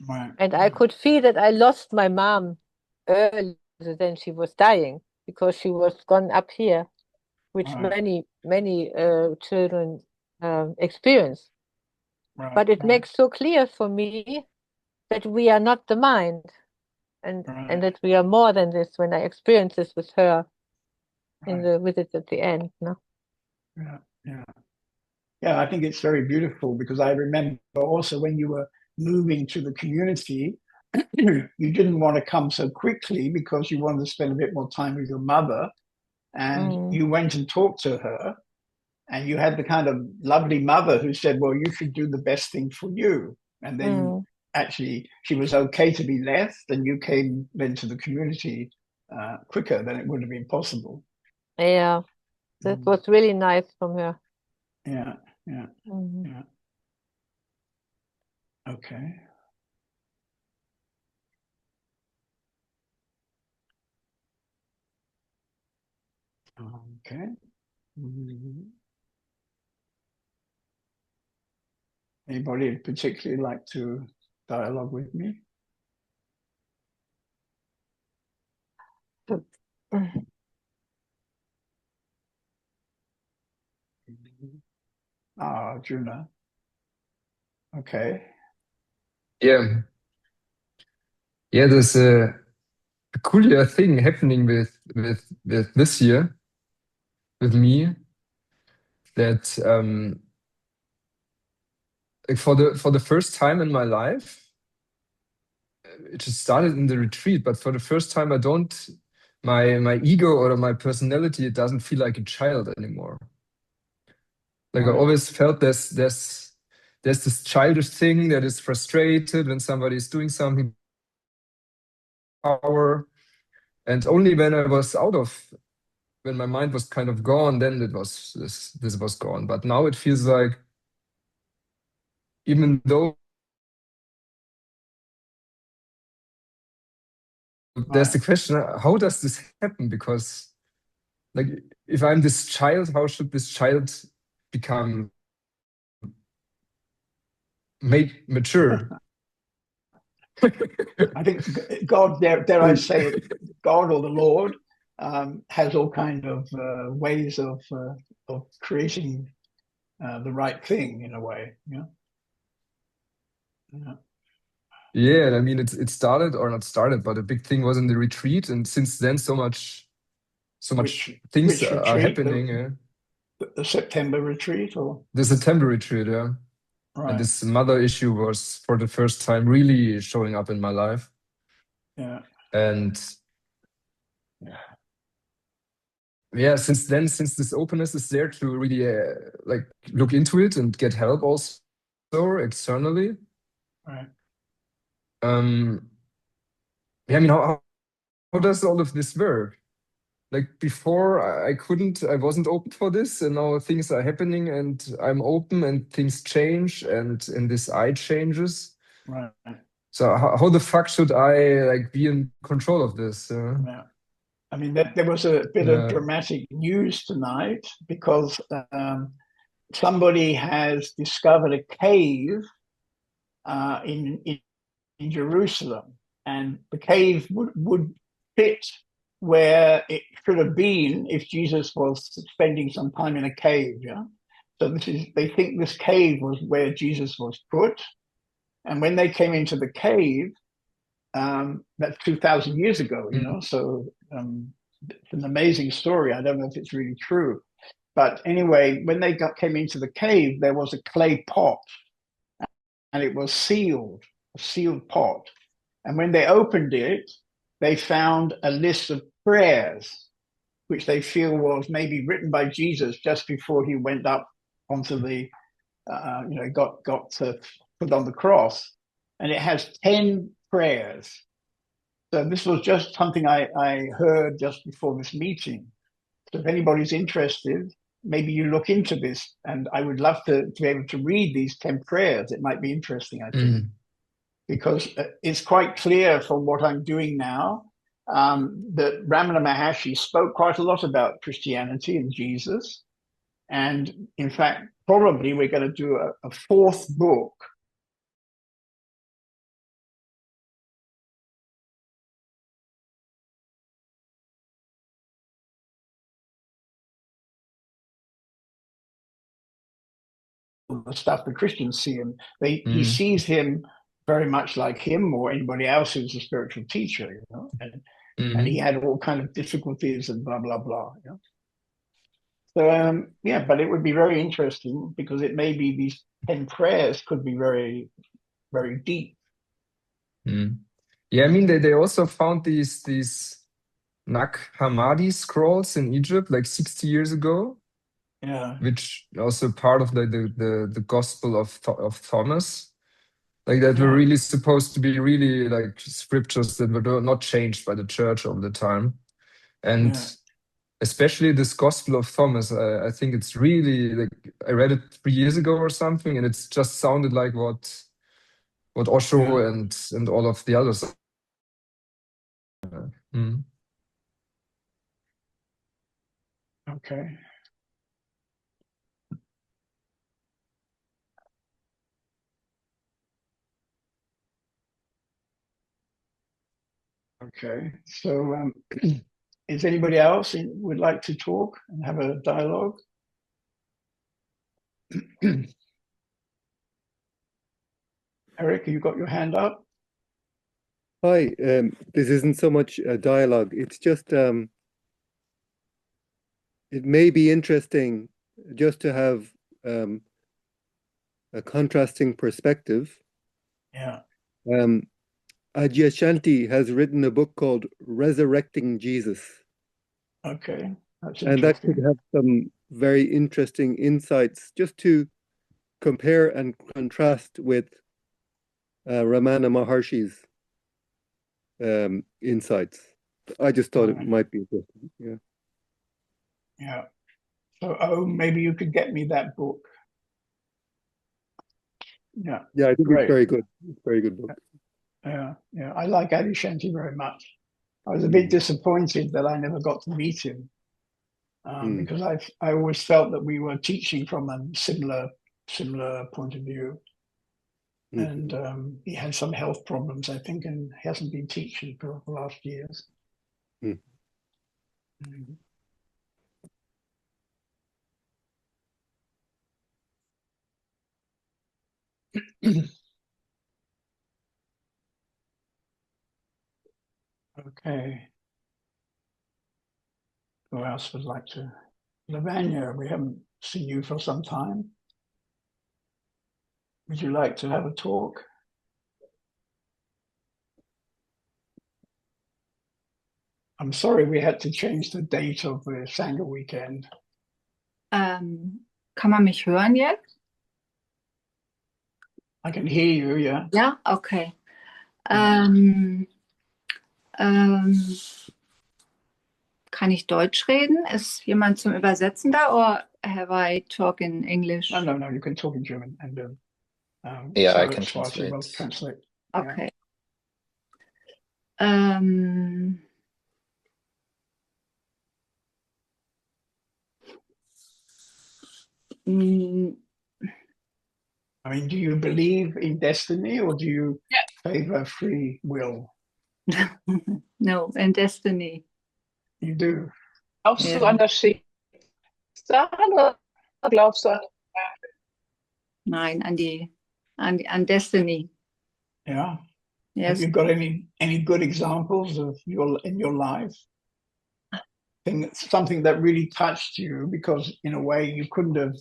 Right. And I could feel that I lost my mom earlier than she was dying because she was gone up here, which many children experience. Right. But it makes so clear for me that we are not the mind and that we are more than this when I experience this with her in the visit at the end. No? Yeah, I think it's very beautiful because I remember also when you were moving to the community, you didn't want to come so quickly because you wanted to spend a bit more time with your mother. And you went and talked to her, and you had the kind of lovely mother who said, well, you should do the best thing for you. And then actually she was okay to be left, and you came then to the community quicker than it would have been possible. Yeah, that was really nice from her. Yeah. Okay. Okay. Anybody particularly like to dialogue with me? Juna. Okay. Yeah. Yeah, there's a peculiar thing happening with this year with me that like for the first time in my life, it just started in the retreat, but for the first time I don't my ego or my personality, it doesn't feel like a child anymore. Like I always felt there's this childish thing that is frustrated when somebody is doing something power. And only when when my mind was kind of gone, then this was gone. But now it feels like even though there's the question, how does this happen? Because like if I'm this child, how should this child become made mature? I think God, dare I say it, God or the Lord has all kind of ways of creating the right thing in a way. Yeah, and I mean it started or not started, but a big thing was in the retreat, and since then so much things Which are retreat? happening. The September retreat, or the September retreat, yeah. And this mother issue was for the first time really showing up in my life. Yeah. And yeah, since then, since this openness is there to really like look into it and get help also externally. Right. Yeah, I mean, how does all of this work? Like before, I wasn't open for this, and now things are happening, and I'm open, and things change, and this I changes. Right. So how the fuck should I like be in control of this? Yeah. I mean, there was a bit of dramatic news tonight because somebody has discovered a cave in Jerusalem, and the cave would fit where it should have been if Jesus was spending some time in a cave. Yeah. So they think this cave was where Jesus was put, and when they came into the cave, that's 2,000 years ago. You know, so it's an amazing story. I don't know if it's really true, but anyway, when they came into the cave, there was a clay pot, and it was sealed, a sealed pot. And when they opened it, they found a list of prayers, which they feel was maybe written by Jesus just before he went up onto the, got put on the cross. And it has 10 prayers. So this was just something I heard just before this meeting. So if anybody's interested, maybe you look into this. And I would love to be able to read these 10 prayers. It might be interesting, I think. Because it's quite clear from what I'm doing now that Ramana Maharshi spoke quite a lot about Christianity and Jesus. And in fact, probably we're going to do a fourth book. The stuff the Christians see him, he sees him very much like him or anybody else who's a spiritual teacher, you know, and he had all kind of difficulties and blah blah blah. You know? So yeah, but it would be very interesting because it may be these 10 prayers could be very, very deep. Yeah, I mean they also found these Nag Hammadi scrolls in Egypt like 60 years ago. Yeah. Which also part of the Gospel of Thomas. Like that were really supposed to be really like scriptures that were not changed by the church over the time. And especially this Gospel of Thomas, I think it's really like I read it 3 years ago or something, and it's just sounded like what Osho and all of the others. Okay. Okay. So is anybody else would like to talk and have a dialogue? Eric, you got your hand up? Hi, this isn't so much a dialogue. It's just, it may be interesting just to have a contrasting perspective. Yeah. Adyashanti has written a book called Resurrecting Jesus. Okay, that's interesting. And that could have some very interesting insights just to compare and contrast with Ramana Maharshi's insights. I just thought it might be interesting. Yeah. Yeah. So, maybe you could get me that book. Yeah. Yeah, I think Great. it's very good. It's a very good book. Yeah. I like Adyashanti very much. I was a bit disappointed that I never got to meet him because I always felt that we were teaching from a similar point of view. And he had some health problems, I think, and he hasn't been teaching for the last years. Okay. Who else would like to? Lavanya, we haven't seen you for some time. Would you like to have a talk? I'm sorry we had to change the date of the Sangha weekend. Kann man mich hören jetzt? I can hear you, yeah. Ja, okay. Ähm, kann ich Deutsch reden? Ist jemand zum Übersetzen da, or have I talk in English? No, you can talk in German, and Yeah, I Charlotte can Schwarzer will translate. translate. Okay. Ähm, mm, I mean, do you believe in destiny, or do you favor free will? no, in Destiny. You do. Glaubst Ja. du an das Schicksal oder glaubst du an Nein, an Destiny. Yeah. Yes. Have you got any good examples of in your life? Something that really touched you, because in a way you couldn't have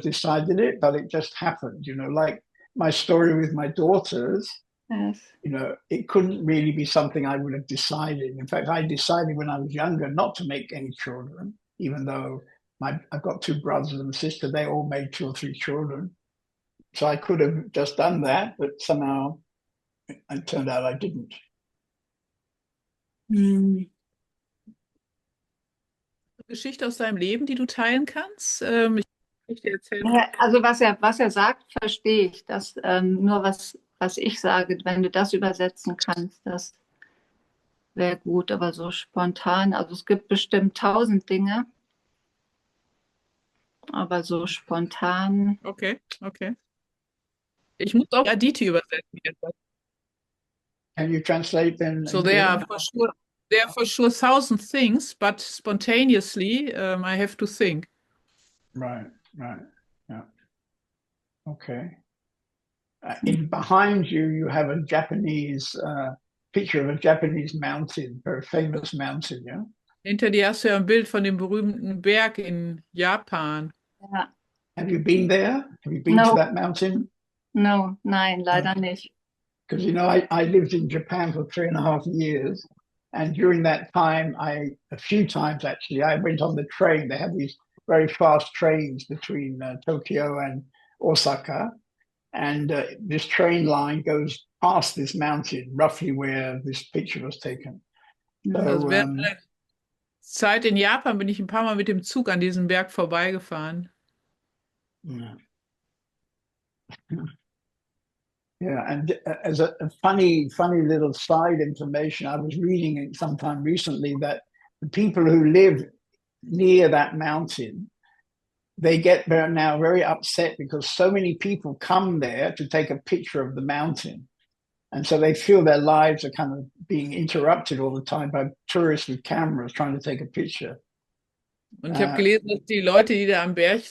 decided it, but it just happened. You know, like my story with my daughters. Yes. You know, it couldn't really be something I would have decided. In fact, I decided when I was younger not to make any children, even though I've got two brothers and a sister. They all made 2 or 3 children. So I could have just done that, but somehow it turned out I didn't. Geschichte aus deinem Leben, die du teilen kannst? Ich dir erzählen. Ja, also was er sagt, verstehe ich. Das, nur was ich sage, wenn du das übersetzen kannst, das wäre gut, aber so spontan. Also es gibt bestimmt 1000 Dinge, aber so spontan. Okay. Ich muss auch Aditi übersetzen jetzt. Can you translate then? So there are for sure 1000 things, but spontaneously I have to think. Right. Yeah. Okay. Behind you, you have a Japanese picture of a Japanese mountain, very famous mountain, yeah? Hinter dir hast du ja ein Bild von dem berühmten Berg in Japan. Ja. Have you been there? Have you been to that mountain? No, nein, leider nicht. Because, you know, I lived in Japan for 3.5 years. And during that time, a few times actually, I went on the train. They have these very fast trains between Tokyo and Osaka. And this train line goes past this mountain, roughly where this picture was taken. Also während meiner Zeit in Japan bin ich ein paar Mal mit dem Zug an diesem Berg vorbeigefahren. Yeah. Yeah, and as a funny little side information, I was reading it sometime recently that the people who live near that mountain, they get now very upset because so many people come there to take a picture of the mountain. And so they feel their lives are kind of being interrupted all the time by tourists with cameras trying to take a picture. Und ich habe gelesen, dass die Leute, die da am Berg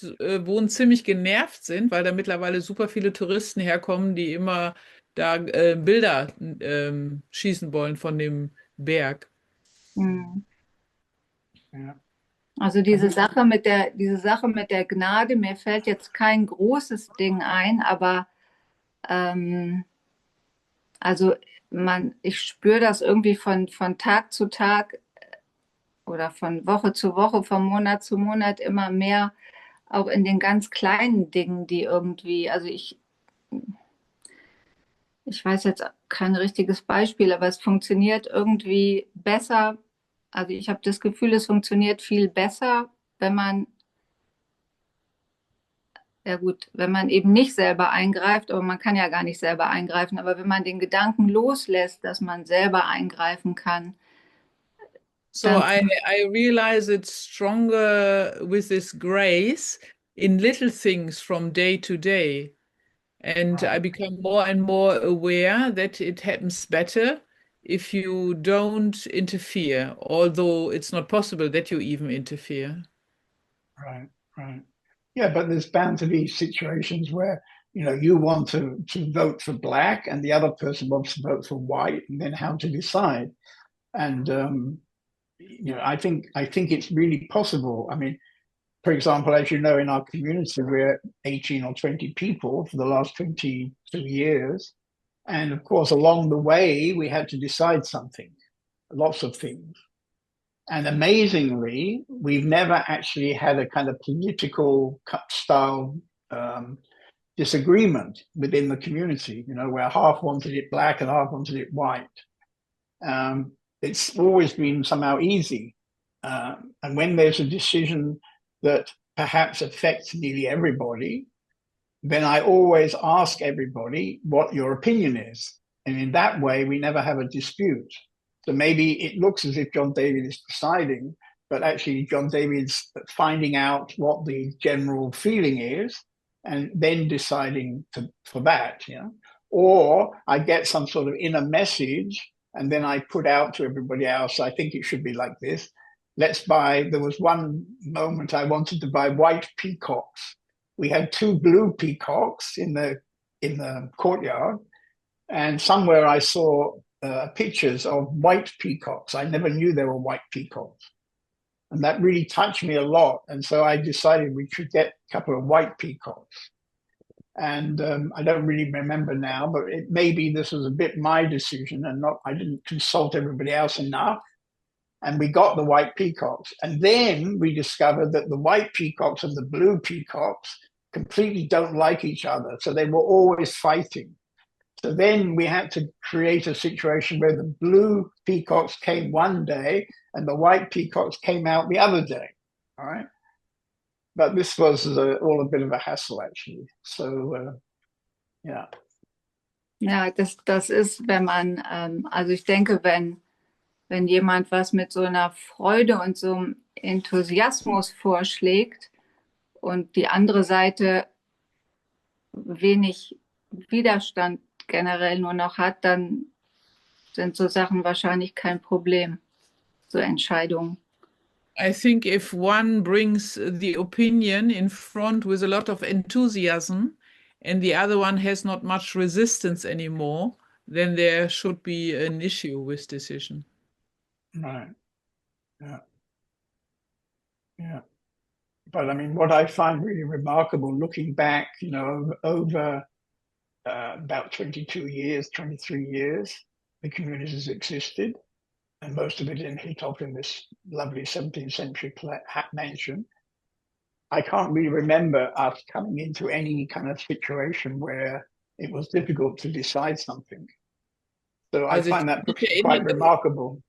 wohnen, ziemlich genervt sind, weil da mittlerweile super viele Touristen herkommen, die immer da Bilder schießen wollen von dem Berg. Ja. Also diese Sache mit der Gnade, mir fällt jetzt kein großes Ding ein, aber also ich spüre das irgendwie von Tag zu Tag oder von Woche zu Woche, von Monat zu Monat immer mehr, auch in den ganz kleinen Dingen, die irgendwie, also ich weiß jetzt kein richtiges Beispiel, aber es funktioniert irgendwie besser. Also ich habe das Gefühl, es funktioniert viel besser, wenn man eben nicht selber eingreift, aber man kann ja gar nicht selber eingreifen, aber wenn man den Gedanken loslässt, dass man selber eingreifen kann. So I realize it's stronger with this grace in little things from day to day. And I become more and more aware that it happens better if you don't interfere, although it's not possible that you even interfere. Right. Yeah, but there's bound to be situations where, you know, you want to vote for black and the other person wants to vote for white, and then how to decide. And you know, I think it's really possible. I mean, for example, as you know, in our community, we're 18 or 20 people for the last 22 years. And of course, along the way, we had to decide something, lots of things. And amazingly, we've never actually had a kind of political style disagreement within the community, where half wanted it black and half wanted it white. It's always been somehow easy. And when there's a decision that perhaps affects nearly everybody, then I always ask everybody what your opinion is. And in that way, we never have a dispute. So maybe it looks as if John David is deciding, but actually John David's finding out what the general feeling is and then deciding for that. Or I get some sort of inner message and then I put out to everybody else, I think it should be like this. There was one moment I wanted to buy white peacocks. We had 2 blue peacocks in the courtyard, and somewhere I saw pictures of white peacocks. I never knew there were white peacocks, and that really touched me a lot. And so I decided we should get a couple of white peacocks. And I don't really remember now, but maybe this was a bit my decision, and I didn't consult everybody else enough. And we got the white peacocks. And then we discovered that the white peacocks and the blue peacocks completely don't like each other. So they were always fighting. So then we had to create a situation where the blue peacocks came one day and the white peacocks came out the other day. All right. But this was all a bit of a hassle, actually. So, yeah. Ja, das ist, wenn man, also ich denke, wenn jemand was mit so einer Freude und so einem Enthusiasmus vorschlägt und die andere Seite wenig Widerstand generell nur noch hat, dann sind so Sachen wahrscheinlich kein Problem, so Entscheidungen. I think if one brings the opinion in front with a lot of enthusiasm and the other one has not much resistance anymore, then there should be an issue with decision. Right. Yeah. Yeah. But I mean, what I find really remarkable looking back, over about 22 years, 23 years, the community has existed, and most of it in Hitop in this lovely 17th century mansion. I can't really remember us coming into any kind of situation where it was difficult to decide something. So I find that quite remarkable.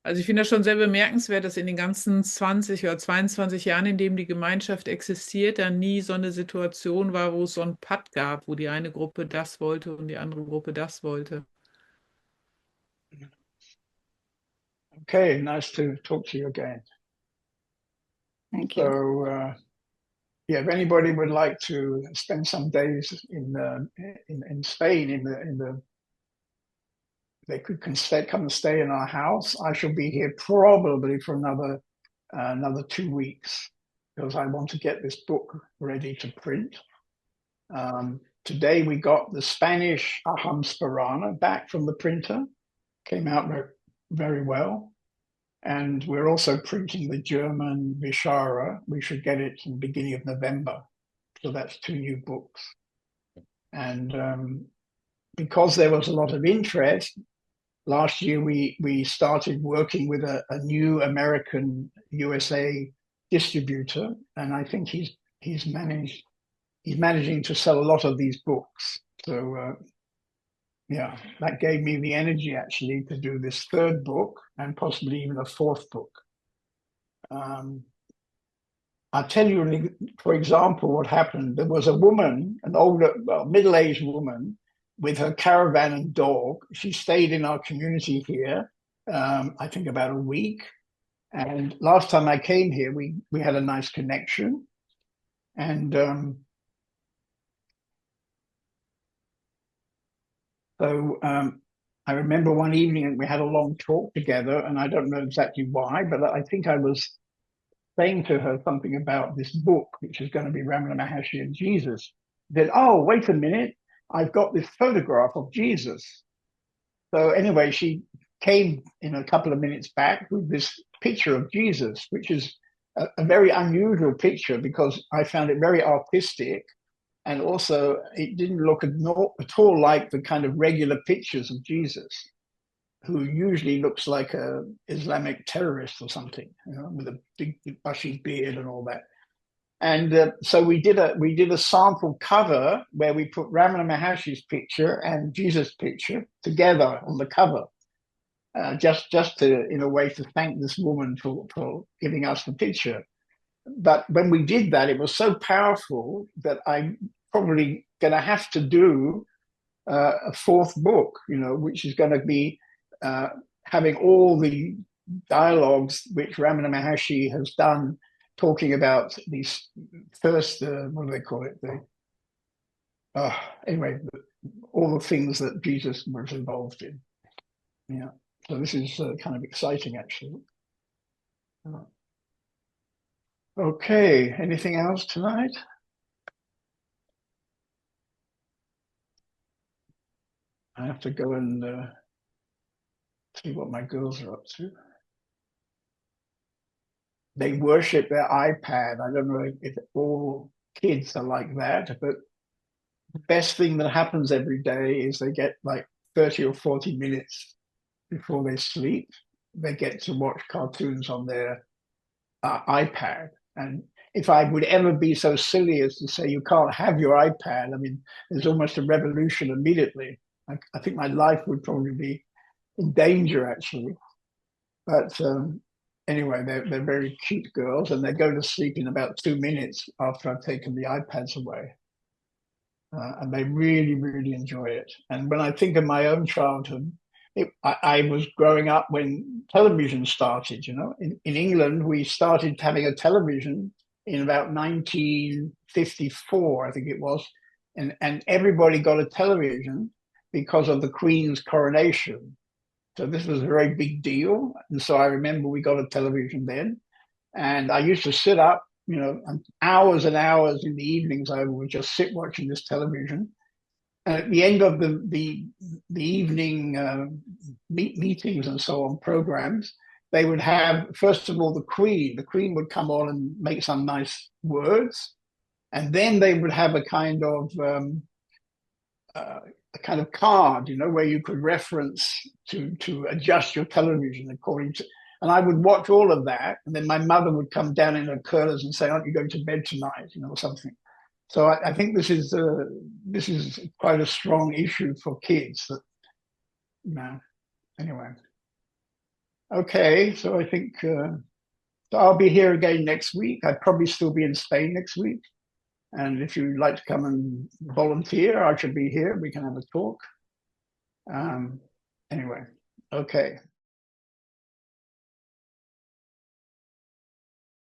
Also ich finde das schon sehr bemerkenswert, dass in den ganzen 20 oder 22 Jahren, in dem die Gemeinschaft existiert, da nie so eine Situation war, wo es so ein Patt gab, wo die eine Gruppe das wollte und die andere Gruppe das wollte. Okay, nice to talk to you again. Thank you. So, yeah, if anybody would like to spend some days in Spain, they could come and stay in our house. I shall be here probably for another 2 weeks because I want to get this book ready to print. Today we got the Spanish Aham Sparana back from the printer. Came out very well. And we're also printing the German Vishara. We should get it in the beginning of November. So that's 2 new books. And because there was a lot of interest, last year we started working with a new American USA distributor, and I think he's managing to sell a lot of these books. So yeah, that gave me the energy actually to do this 3rd book and possibly even a 4th book. I'll tell you, for example, what happened. There was a woman, an older, middle-aged woman with her caravan and dog. She stayed in our community here, I think about a week. And last time I came here, we had a nice connection. And so I remember one evening we had a long talk together, and I don't know exactly why, but I think I was saying to her something about this book, which is going to be Ramana Maharshi and Jesus. Then, oh, wait a minute, I've got this photograph of Jesus. So anyway, she came in a couple of minutes back with this picture of Jesus, which is a very unusual picture because I found it very artistic. And also, it didn't look at all like the kind of regular pictures of Jesus, who usually looks like an Islamic terrorist or something, with a big bushy beard and all that. And so we did a sample cover where we put Ramana Maharshi's picture and Jesus' picture together on the cover, just to, in a way, to thank this woman for giving us the picture. But when we did that, it was so powerful that I'm probably going to have to do a fourth book, which is going to be having all the dialogues which Ramana Maharshi has done, talking about these first, what do they call it? Anyway, all the things that Jesus was involved in. Yeah. So this is kind of exciting, actually. Okay. Anything else tonight? I have to go and see what my girls are up to. They worship their iPad. I don't know if all kids are like that, but the best thing that happens every day is they get like 30 or 40 minutes before they sleep. They get to watch cartoons on their iPad. And if I would ever be so silly as to say you can't have your iPad, I mean, there's almost a revolution immediately. I think my life would probably be in danger, actually. But anyway, they're very cute girls, and they go to sleep in about 2 minutes after I've taken the iPads away. And they really, really enjoy it. And when I think of my own childhood, I was growing up when television started. In England, we started having a television in about 1954, I think it was, and everybody got a television because of the Queen's coronation. So this was a very big deal. And so I remember we got a television then. And I used to sit up, hours and hours in the evenings. I would just sit watching this television. And at the end of the evening meetings and so on, programs, they would have, first of all, the Queen. The Queen would come on and make some nice words. And then they would have a kind of card, where you could reference to adjust your television according to. And I would watch all of that, and then my mother would come down in her curlers and say, "Aren't you going to bed tonight?" Or something. So I think this is quite a strong issue for kids. Anyway. Okay, so I think so I'll be here again next week. I'd probably still be in Spain next week. And if you'd like to come and volunteer, I should be here. We can have a talk. Anyway, okay.